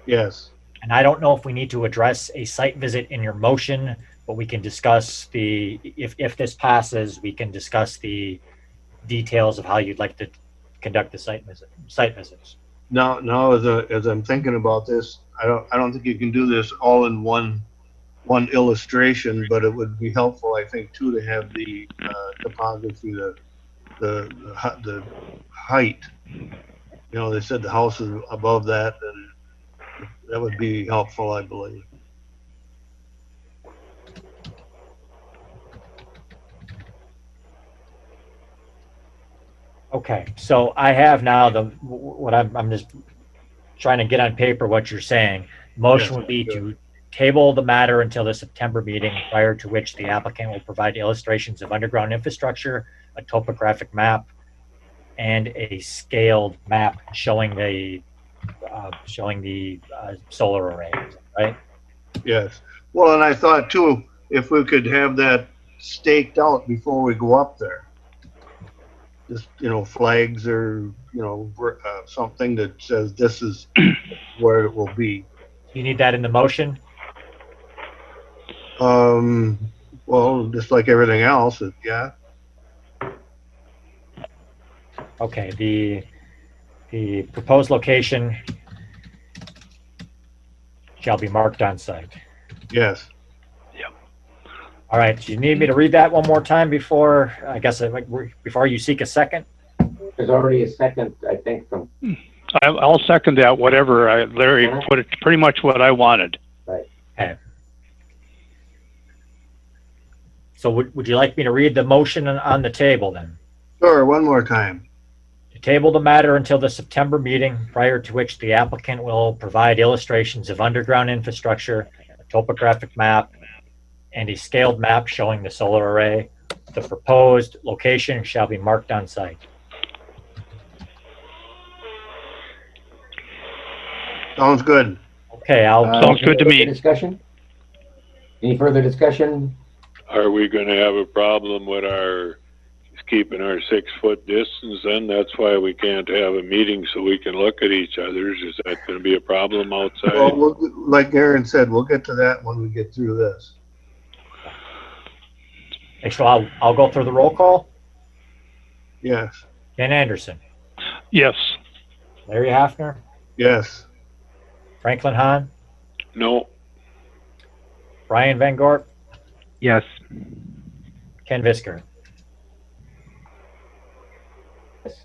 Yes. And I don't know if we need to address a site visit in your motion but we can discuss if this passes, we can discuss the details of how you'd like to conduct the site visits. Now, as I'm thinking about this, I don't think you can do this all in one illustration, but it would be helpful, I think, too, to have the topography, the height. You know, they said the house is above that, and that would be helpful, I believe. Okay, so I have now what I'm just trying to get on paper what you're saying. Motion would be to table the matter until the September meeting, prior to which the applicant will provide illustrations of underground infrastructure, a topographic map, and a scaled map showing the solar array, right? Yes. Well, and I thought too, if we could have that staked out before we go up there. Just, flags or, something that says this is where it will be. You need that in the motion? Well, just like everything else, yeah. Okay, the proposed location shall be marked on site. Yes. All right, do you need me to read that one more time before you seek a second? There's already a second, I think, from. I'll second that, whatever. Larry put it pretty much what I wanted. Right. Okay. So would you like me to read the motion on the table then? Sure, one more time. To table the matter until the September meeting, prior to which the applicant will provide illustrations of underground infrastructure, a topographic map, and a scaled map showing the solar array. The proposed location shall be marked on site. Sounds good. Okay, sounds good to me. Discussion? Any further discussion? Are we going to have a problem with keeping our 6-foot distance then? That's why we can't have a meeting so we can look at each other's. Is that going to be a problem outside? Well, like Aaron said, we'll get to that when we get through this. So I'll go through the roll call. Yes. Ken Anderson. Yes. Larry Hafner. Yes. Franklin Hahn. No. Brian Van Gorp. Yes. Ken Visker. Yes.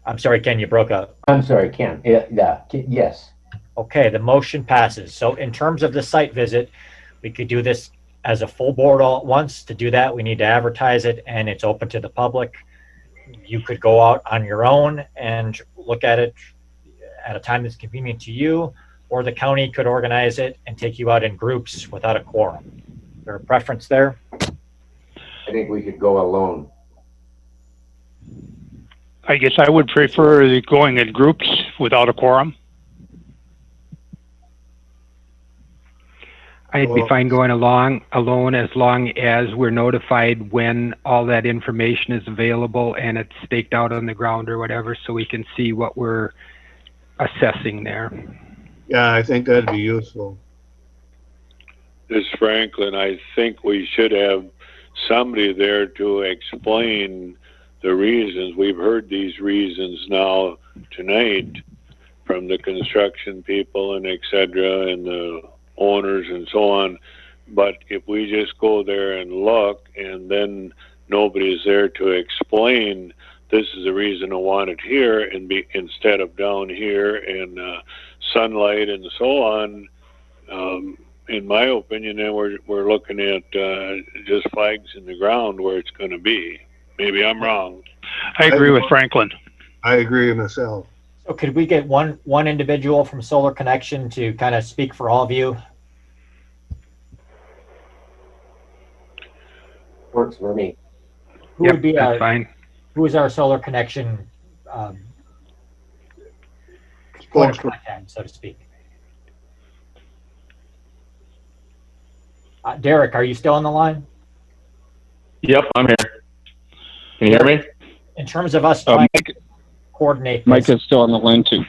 I'm sorry, Ken, you broke up. I'm sorry, Ken. Yes. Okay, the motion passes. So in terms of the site visit, we could do this as a full board all at once. To do that, we need to advertise it, and it's open to the public. You could go out on your own and look at it at a time that's convenient to you, or the county could organize it and take you out in groups without a quorum. Is there a preference there? I think we could go alone. I guess I would prefer going in groups without a quorum. I'd be fine going alone as long as we're notified when all that information is available and it's staked out on the ground or whatever, so we can see what we're assessing there. Yeah, I think that'd be useful. This Franklin, I think we should have somebody there to explain the reasons. We've heard these reasons now tonight from the construction people and et cetera, and the owners and so on. But if we just go there and look and then nobody's there to explain this is the reason I want it here and be instead of down here and sunlight and so on, in my opinion, then we're looking at just flags in the ground where it's going to be. Maybe I'm wrong. I agree with Franklin. I agree myself. So could we get one individual from Solar Connection to kind of speak for all of you? Works for me. Who would be that's fine. Who is our Solar Connection point of contact, so to speak? Derek, are you still on the line? Yep, I'm here. Can you hear me? In terms of us trying to coordinate this, Mike is still on the line too.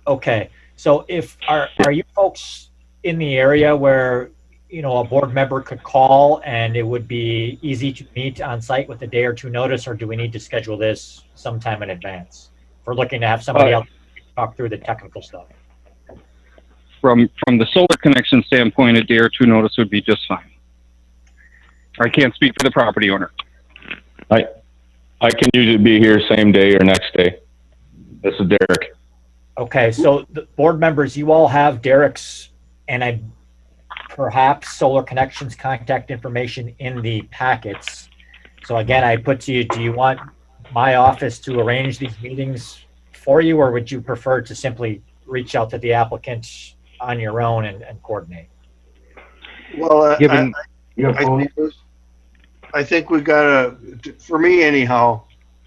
Okay, so if are you folks in the area where a board member could call and it would be easy to meet on site with a day or two notice, or do we need to schedule this sometime in advance? If we're looking to have somebody else talk through the technical stuff. From the solar connection standpoint, a day or two notice would be just fine. I can't speak for the property owner. I can usually be here same day or next day. This is Derek. Okay, so the board members, you all have Derek's and perhaps Solar Connections contact information in the packets. So again, I put to you, do you want my office to arrange these meetings for you, or would you prefer to simply reach out to the applicant on your own and coordinate? Well, Given- I think we gotta, for me anyhow,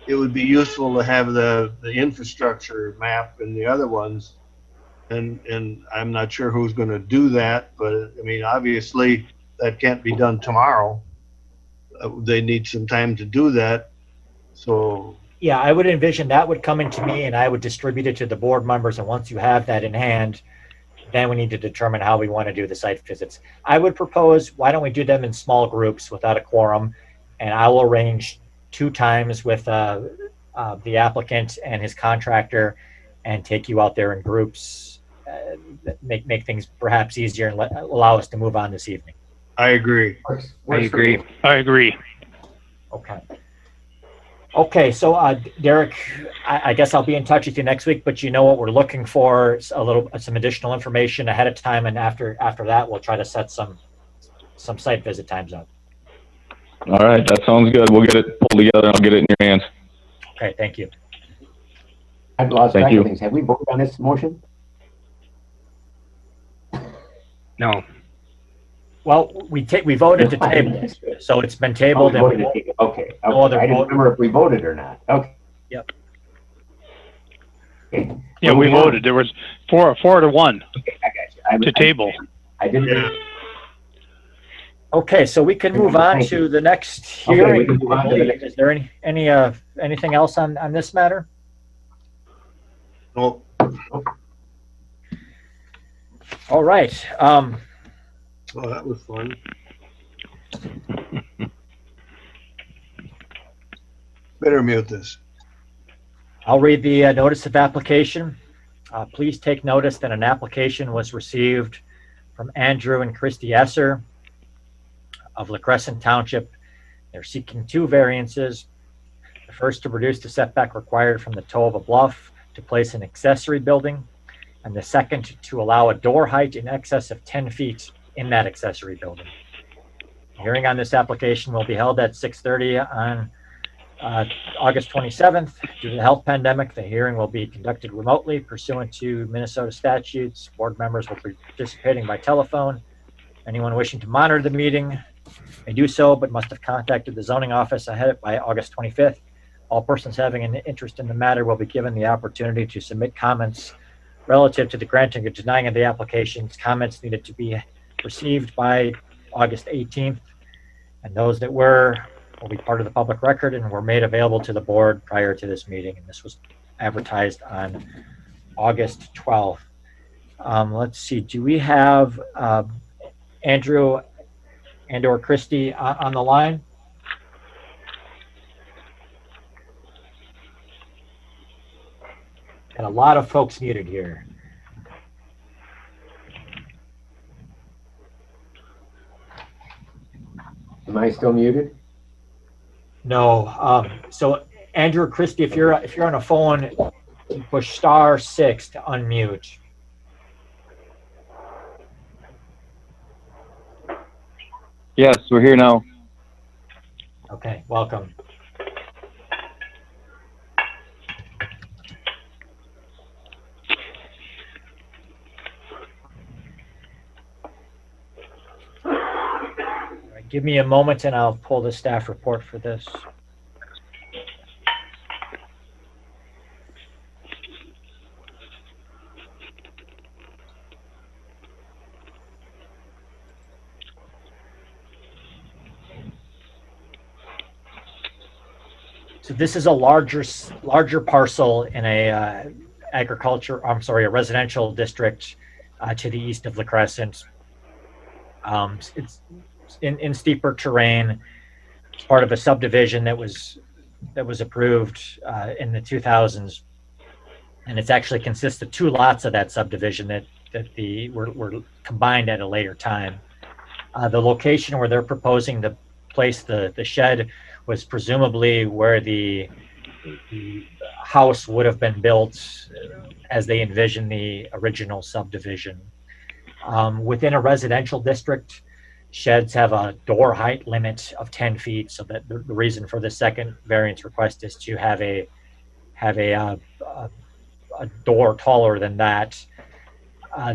it would be useful to have the infrastructure map and the other ones. And I'm not sure who's gonna do that, but I mean, obviously that can't be done tomorrow. They need some time to do that. So, Yeah, I would envision that would come into me and I would distribute it to the board members. And once you have that in hand, then we need to determine how we want to do the site visits. I would propose, why don't we do them in small groups without a quorum? And I will arrange 2 times with the applicant and his contractor and take you out there in groups, make things perhaps easier and allow us to move on this evening. I agree. I agree. Okay. Okay, so Derek, I guess I'll be in touch with you next week, but you know what we're looking for, some additional information ahead of time, and after that, we'll try to set some site visit times up. All right, that sounds good. We'll get it pulled together and I'll get it in your hands. Okay, thank you. I've lost Thank track you. of things. Have we voted on this motion? No. Well, we voted to table it, so it's been tabled. Oh, we voted to table. Okay. No other I didn't vote. remember if we voted or not. Okay. Yep. Okay. Yeah, we Moving on. voted. There was 4 to 1 Okay, I got you. to table. I didn't. Okay, so we can move on Thank to you. the next Okay, we hearing. can move on to the next- Is there anything else on this matter? no, All right. oh, that was fun. Better mute this. I'll read the notice of application. Please take notice that an application was received from Andrew and Christy Esser of La Crescent Township. They're seeking 2 variances. The first to reduce the setback required from the toe of a bluff to place an accessory building, and the second to allow a door height in excess of 10 feet in that accessory building. The hearing on this application will be held at 6:30 on August 27th. Due to the health pandemic, the hearing will be conducted remotely pursuant to Minnesota statutes. Board members will be participating by telephone. Anyone wishing to monitor the meeting may do so, but must have contacted the zoning office ahead by August 25th. All persons having an interest in the matter will be given the opportunity to submit comments relative to the granting or denying of the applications. Comments needed to be received by August 18th, and those that will be part of the public record and were made available to the board prior to this meeting. And this was advertised on August 12th. Let's see, do we have Andrew and or Christy on the line? And a lot of folks muted here. Am I still muted? No. So Andrew or Christy, if you're on a phone, you push *6 to unmute. Yes, we're here now. Okay, welcome. All right, give me a moment and I'll pull the staff report for this. So this is a larger parcel in a a residential district to the east of La Crescent. It's in steeper terrain. It's part of a subdivision that was approved in the 2000s, and it's actually consists of two lots of that subdivision that were combined at a later time. The location where they're proposing to place the shed was presumably where the house would have been built as they envisioned the original subdivision. Within a residential district, sheds have a door height limit of 10 feet. So that the reason for the second variance request is to have a door taller than that.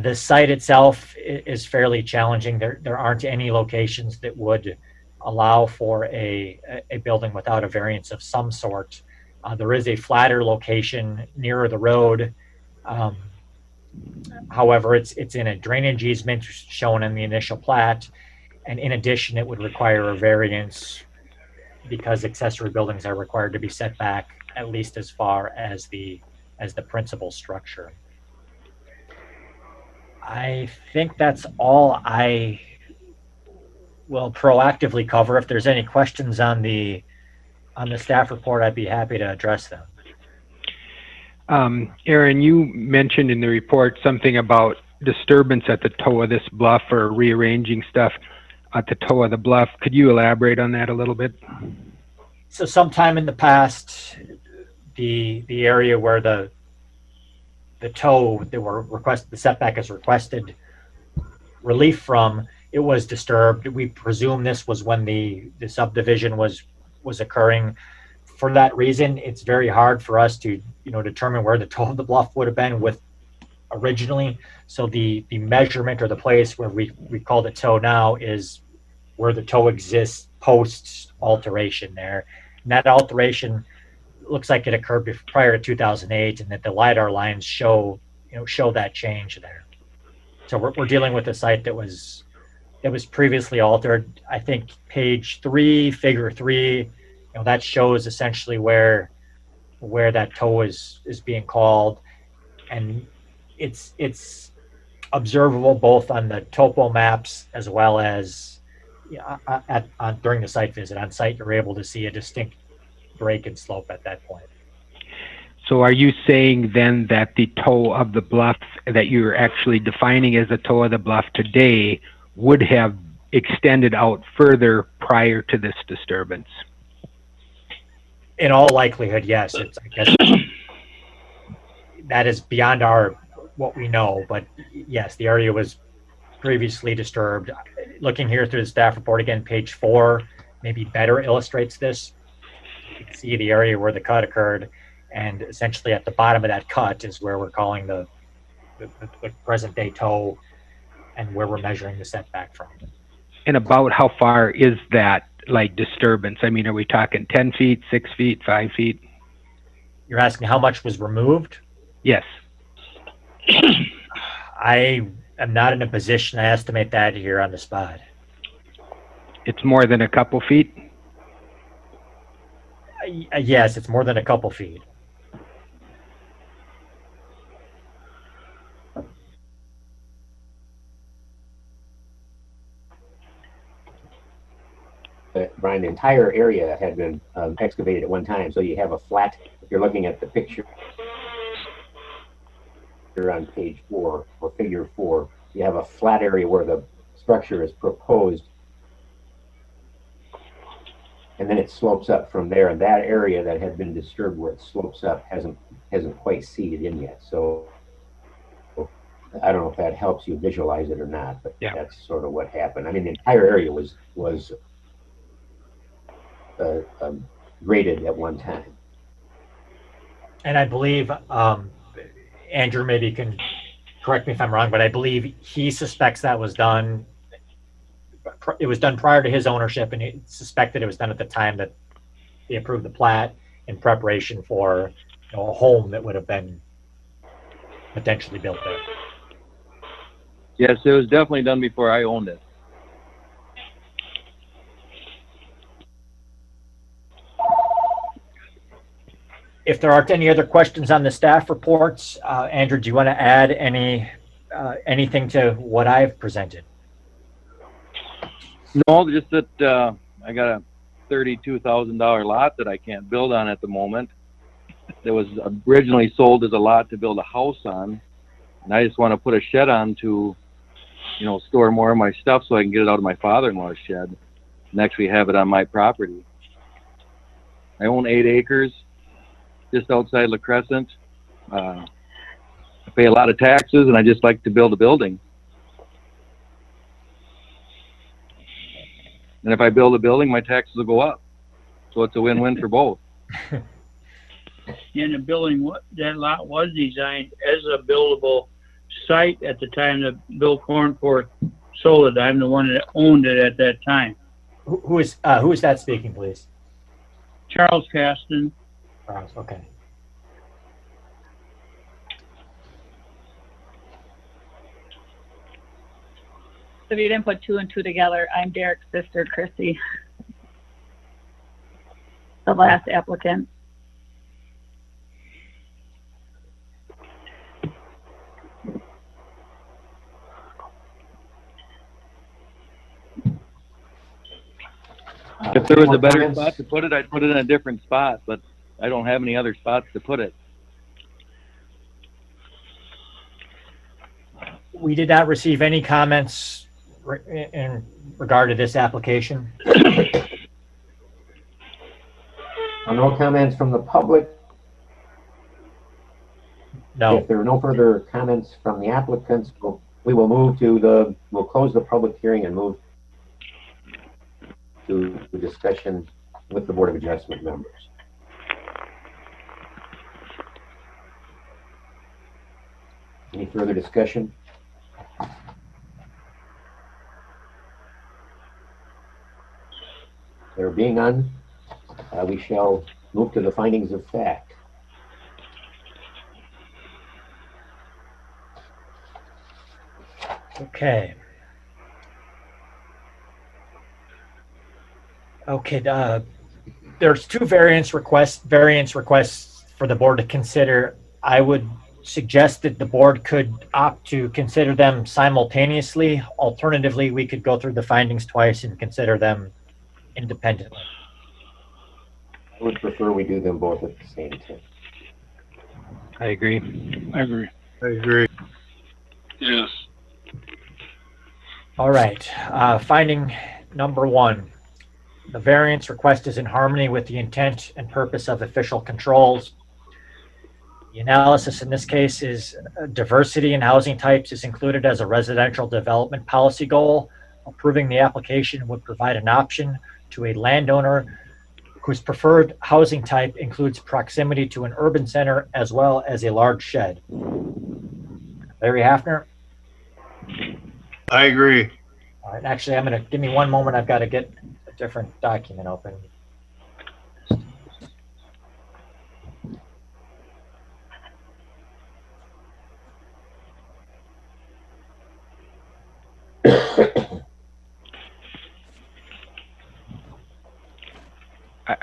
The site itself is fairly challenging. There aren't any locations that would allow for a building without a variance of some sort. There is a flatter location nearer the road. However, it's in a drainage easement shown in the initial plat. And in addition, it would require a variance because accessory buildings are required to be set back at least as far as the principal structure. I think that's all I will proactively cover. If there's any questions on the staff report, I'd be happy to address them. Aaron, you mentioned in the report something about disturbance at the toe of this bluff or rearranging stuff at the toe of the bluff. Could you elaborate on that a little bit? So sometime in the past, the area where the toe that were requested, the setback is requested relief from, it was disturbed. We presume this was when the subdivision was occurring. For that reason, it's very hard for us to determine where the toe of the bluff would have been with originally. So the measurement or the place where we call the toe now is where the toe exists post alteration there. And that alteration looks like it occurred prior to 2008, and that the LiDAR lines show that change there. So we're dealing with a site that was previously altered. I think page 3, figure 3, that shows essentially where that toe is being called, and it's observable both on the topo maps as well as during the site visit. On site, you're able to see a distinct break in slope at that point. So are you saying then that the toe of the bluff that you're actually defining as the toe of the bluff today would have extended out further prior to this disturbance? In all likelihood, yes. I guess that is beyond what we know, but yes, the area was previously disturbed. Looking here through the staff report again, page 4 maybe better illustrates this. You can see the area where the cut occurred, and essentially at the bottom of that cut is where we're calling the present day toe and where we're measuring the setback from. And about how far is that disturbance? I mean, are we talking 10 feet, 6 feet, 5 feet? You're asking how much was removed? Yes. I am not in a position to estimate that here on the spot. It's more than a couple feet? Yes, it's more than a couple feet. Brian, the entire area had been excavated at one time. So you have a flat, if you're looking at the picture on page 4 or figure 4, you have a flat area where the structure is proposed, and then it slopes up from there. And that area that had been disturbed where it slopes up hasn't quite seeded in yet. So I don't know if that helps you visualize it or not, but yeah, that's sort of what happened. I mean, the entire area was graded at one time. And I believe, Andrew maybe can correct me if I'm wrong, but I believe he suspects that was done. It was done prior to his ownership, and he suspected it was done at the time that they approved the plat in preparation for a home that would have been potentially built there. Yes, it was definitely done before I owned it. If there aren't any other questions on the staff reports, Andrew, do you want to add anything to what I've presented? No, just that I got a $32,000 lot that I can't build on at the moment. That was originally sold as a lot to build a house on, and I just want to put a shed on to, you know, store more of my stuff so I can get it out of my father-in-law's shed and actually have it on my property. I own 8 acres just outside La Crescent. I pay a lot of taxes, and I just like to build a building. And if I build a building, my taxes will go up. So it's a win-win for both. And the building, that lot was designed as a buildable site at the time that Bill Cornforth sold it. I'm the one that owned it at that time. Who is that speaking, please? Charles Caston. Charles, okay. So if you didn't put 2 and 2 together, I'm Derek's sister, Chrissy, the last applicant. If there was a better spot to put it, I'd put it in a different spot, but I don't have any other spots to put it. We did not receive any comments in regard to this application. No comments from the public? No. If there are no further comments from the applicants, we'll close the public hearing and move to the discussion with the Board of Adjustment members. Any further discussion? There being none, we shall move to the findings of fact. Okay. Okay, there's 2 variance requests for the board to consider. I would suggest that the board could opt to consider them simultaneously. Alternatively, we could go through the findings twice and consider them independently. I would prefer we do them both at the same time. I agree. I agree. I agree. Yes. All right, finding number 1. The variance request is in harmony with the intent and purpose of official controls. The analysis in this case is diversity in housing types is included as a residential development policy goal. Approving the application would provide an option to a landowner whose preferred housing type includes proximity to an urban center as well as a large shed. Larry Hafner? I agree. All right, actually, give me one moment. I've got to get a different document open.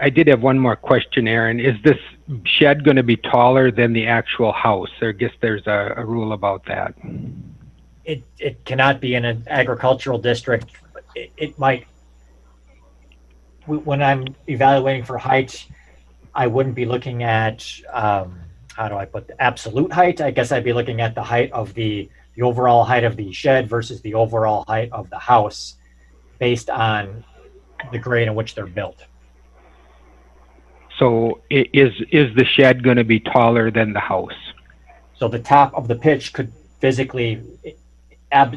I did have one more question, Aaron. Is this shed going to be taller than the actual house? I guess there's a rule about that. It cannot be in an agricultural district. It might. When I'm evaluating for height, I wouldn't be looking at, how do I put the absolute height? I guess I'd be looking at the height of the overall height of the shed versus the overall height of the house based on the grade in which they're built. So is the shed going to be taller than the house? So the top of the pitch could physically,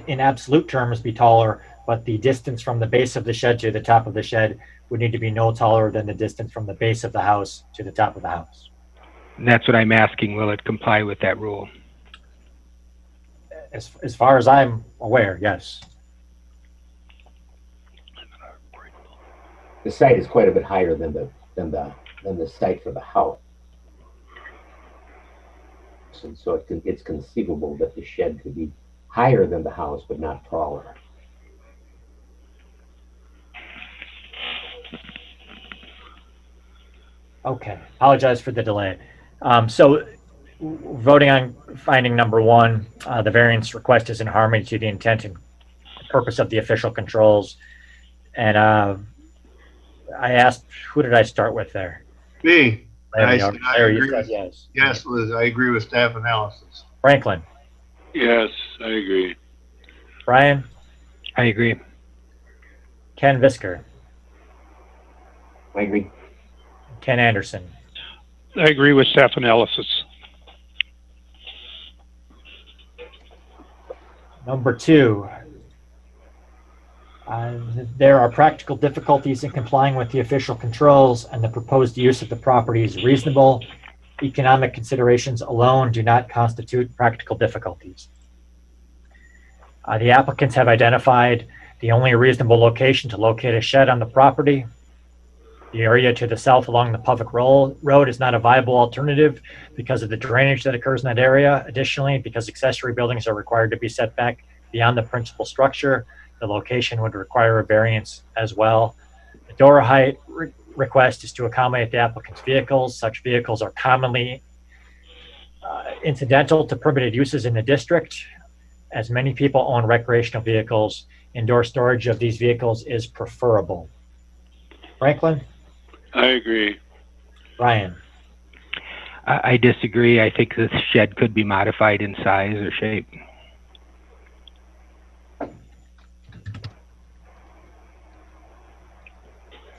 in absolute terms, be taller, but the distance from the base of the shed to the top of the shed would need to be no taller than the distance from the base of the house to the top of the house. And that's what I'm asking. Will it comply with that rule? As far as I'm aware, yes. The site is quite a bit higher than the site for the house. And so it's conceivable that the shed could be higher than the house, but not taller. Okay, apologize for the delay. So voting on finding number 1, the variance request is in harmony to the intent and purpose of the official controls. And I asked, who did I start with there? Me. Larry, I Larry, you agree said with, yes. yes, Liz, I agree with staff analysis. Franklin, Yes, I agree. Brian, I agree. Ken Visker, I agree. Ken Anderson. I agree with staff analysis. Number 2, there are practical difficulties in complying with the official controls, and the proposed use of the property is reasonable. Economic considerations alone do not constitute practical difficulties. The applicants have identified the only reasonable location to locate a shed on the property. The area to the south along the public road is not a viable alternative because of the drainage that occurs in that area. Additionally, because accessory buildings are required to be set back beyond the principal structure, the location would require a variance as well. The door height request is to accommodate the applicant's vehicles. Such vehicles are commonly incidental to permitted uses in the district. As many people own recreational vehicles, indoor storage of these vehicles is preferable. Franklin? I agree. Ryan? I disagree. I think this shed could be modified in size or shape.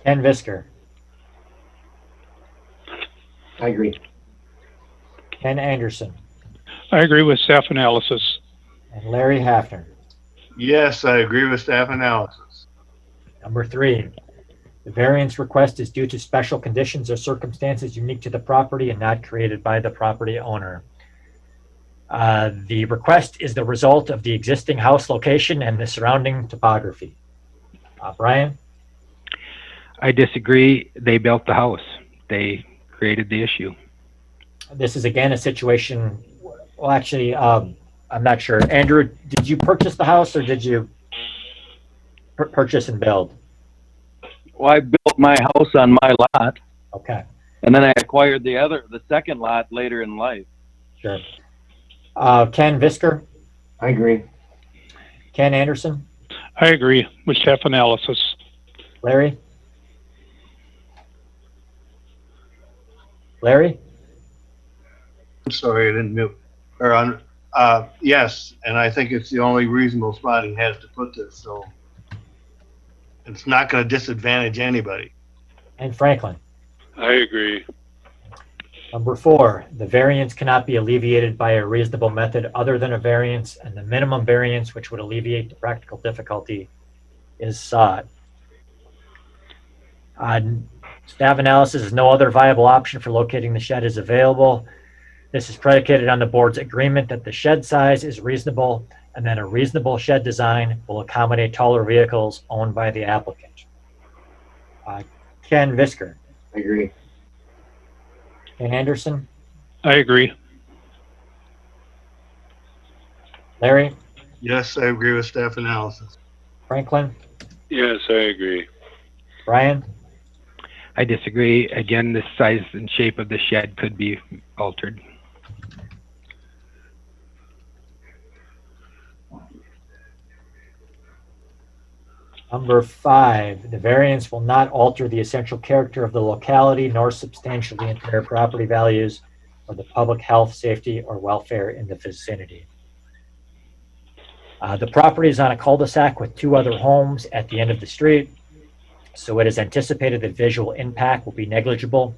Ken Visker? I agree. Ken Anderson? I agree with staff analysis. And Larry Hafner? Yes, I agree with staff analysis. Number 3, the variance request is due to special conditions or circumstances unique to the property and not created by the property owner. The request is the result of the existing house location and the surrounding topography. Brian? I disagree. They built the house. They created the issue. This is again a situation, well, actually, I'm not sure. Andrew, did you purchase the house or did you purchase and build? Well, I built my house on my lot. Okay. And then I acquired the second lot later in life. Sure. Ken Visker? I agree. Ken Anderson? I agree with staff analysis. Larry? Larry? I'm sorry, I didn't mute. Yes, and I think it's the only reasonable spot he has to put this, so it's not going to disadvantage anybody. And Franklin? I agree. Number 4, the variance cannot be alleviated by a reasonable method other than a variance, and the minimum variance which would alleviate the practical difficulty is sought. Staff analysis is no other viable option for locating the shed is available. This is predicated on the board's agreement that the shed size is reasonable and that a reasonable shed design will accommodate taller vehicles owned by the applicant. Ken Visker? I agree. Ken Anderson? I agree. Larry? Yes, I agree with staff analysis. Franklin? Yes, I agree. Brian? I disagree. Again, the size and shape of the shed could be altered. Number 5, the variance will not alter the essential character of the locality nor substantially impair property values or the public health, safety, or welfare in the vicinity. The property is on a cul-de-sac with 2 other homes at the end of the street, so it is anticipated that visual impact will be negligible.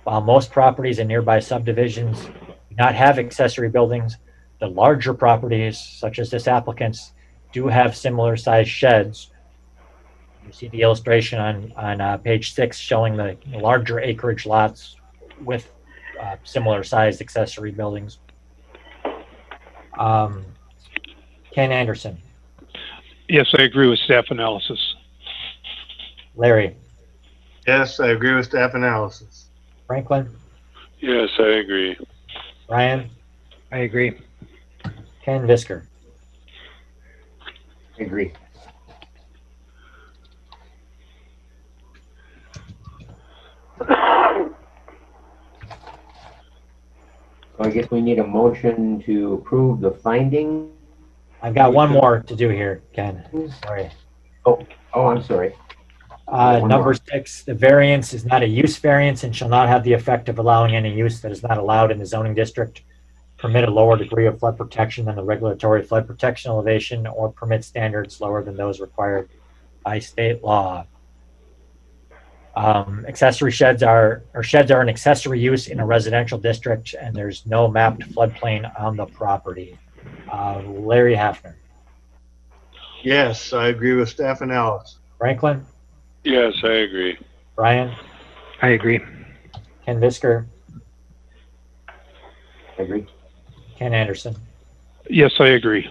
While most properties in nearby subdivisions do not have accessory buildings, the larger properties, such as this applicant's, do have similar sized sheds. You see the illustration on page 6 showing the larger acreage lots with similar sized accessory buildings. Ken Anderson? Yes, I agree with staff analysis. Larry? Yes, I agree with staff analysis. Franklin? Yes, I agree. Ryan? I agree. Ken Visker? I agree. So I guess we need a motion to approve the finding. I've got one more to do here, Ken. Sorry. Oh, I'm sorry. One Number more. 6, the variance is not a use variance and shall not have the effect of allowing any use that is not allowed in the zoning district, permit a lower degree of flood protection than the regulatory flood protection elevation, or permit standards lower than those required by state law. Accessory sheds are an accessory use in a residential district, and there's no mapped floodplain on the property. Larry Hafner. Yes, I agree with Steph and Alice. Franklin. Yes, I agree. Brian. I agree. Ken Visker. I agree. Ken Anderson. Yes, I agree.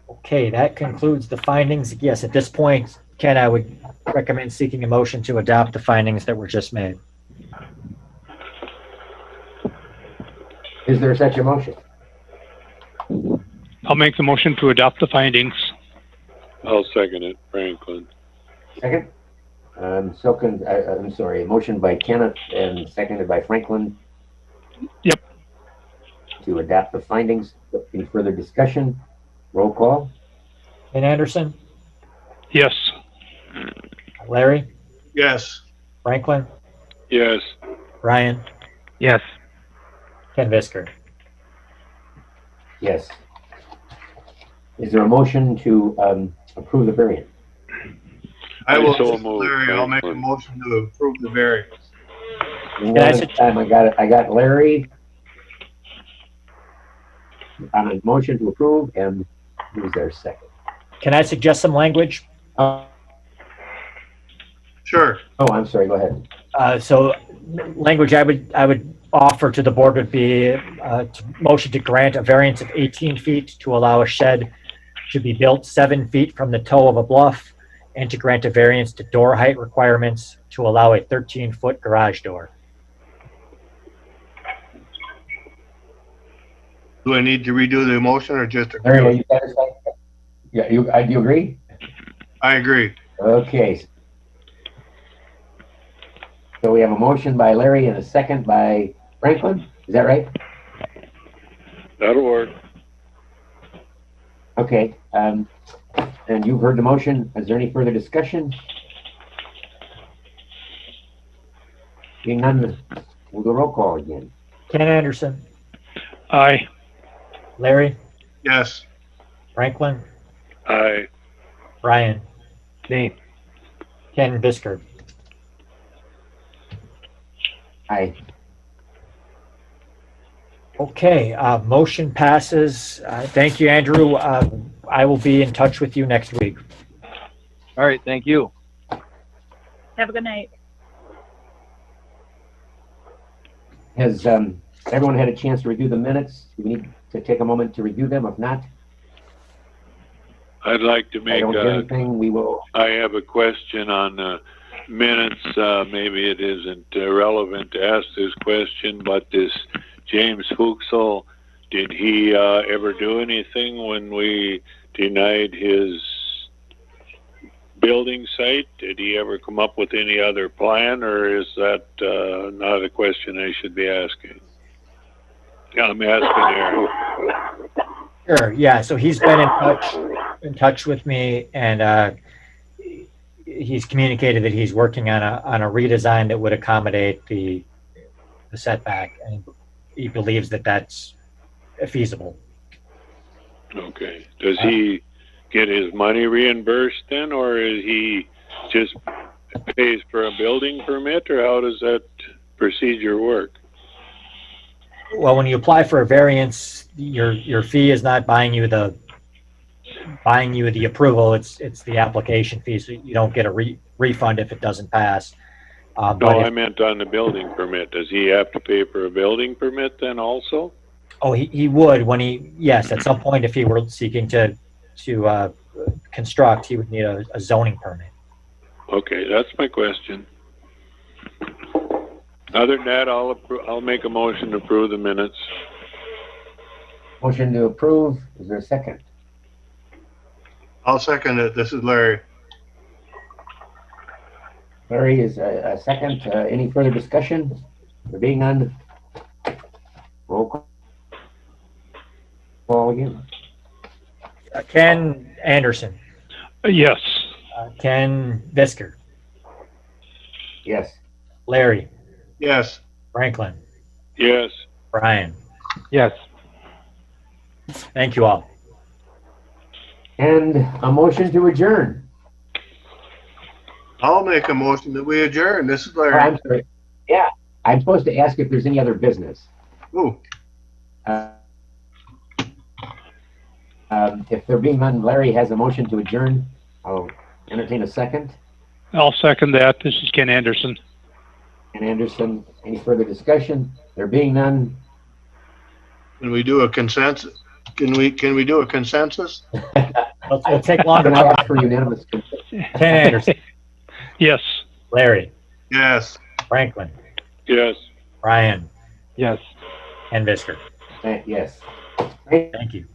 Okay, that concludes the findings. Yes, at this point, Ken, I would recommend seeking a motion to adopt the findings that were just made. Is there such a motion? I'll make the motion to adopt the findings. I'll second it, Franklin. Second? I'm sorry, motion by Kenneth and seconded by Franklin. Yep. To adopt the findings. Any further discussion? Roll call. Ken Anderson. Yes. Larry. Yes. Franklin. Yes. Brian. Yes. Ken Visker. Yes. Is there a motion to approve the variance? I will, so moved, Larry, I'll make a Franklin. motion to approve the variance. One at a time. I got it. I got Larry on a motion to approve, and who's there second? Can I suggest some language? Sure. Oh, I'm sorry. Go ahead. So language I would offer to the board would be to motion to grant a variance of 18 feet to allow a shed to be built 7 feet from the toe of a bluff, and to grant a variance to door height requirements to allow a 13-foot garage door. Do I need to redo the motion or just agree? Larry, are with you satisfied? Yeah, do you agree? I agree. Okay. So we have a motion by Larry and a second by Franklin. Is that right? That'll work. Okay. And you've heard the motion. Is there any further discussion? Being none, we'll do roll call again. Ken Anderson. Aye. Larry. Yes. Franklin. Aye. Brian. Nay. Ken Visker. Aye. Okay, motion passes. Thank you, Andrew. I will be in touch with you next week. All right, thank you. Have a good night. Has everyone had a chance to review the minutes? Do we need to take a moment to review them? If not, I'd like to I make don't hear anything. We will. I have a question on the minutes. Maybe it isn't relevant to ask this question, but this James Fuchsel, did he ever do anything when we denied his building site? Did he ever come up with any other plan, or is that not a question I should be asking? I'm asking Aaron. Sure. Yeah. So he's been in touch with me, and he's communicated that he's working on a redesign that would accommodate the setback, and he believes that that's feasible. Okay. Does he get his money reimbursed then, or is he just pays for a building permit, or how does that procedure work? Well, when you apply for a variance, your fee is not buying you the approval. It's the application fee, so you don't get a refund if it doesn't pass. I meant on the building permit. Does he have to pay for a building permit then also? Oh, he would yes, at some point if he were seeking to construct, he would need a zoning permit. Okay, that's my question. Other than that, I'll make a motion to approve the minutes. Motion to approve. Is there a second? I'll second it. This is Larry. Larry is a second. Any further discussion? There being none, roll call again. Ken Anderson. Yes. Ken Visker, Yes. Larry, Yes. Franklin, Yes. Brian. Yes. Thank you all. And a motion to adjourn. I'll make a motion that we adjourn. This is Oh, Larry. I'm sorry. Yeah, I'm supposed to ask if there's any other business. Ooh. If there being none, Larry has a motion to adjourn. I'll entertain a second. I'll second that. This is Ken Anderson. And Anderson, any further discussion? There being none. Can we do a consensus? Can we do a consensus? It'll take longer. Can I ask for unanimous consent? Ken Anderson, Yes. Larry, Yes. Franklin, Yes. Brian, Yes. and Visker. Yes. Thank you.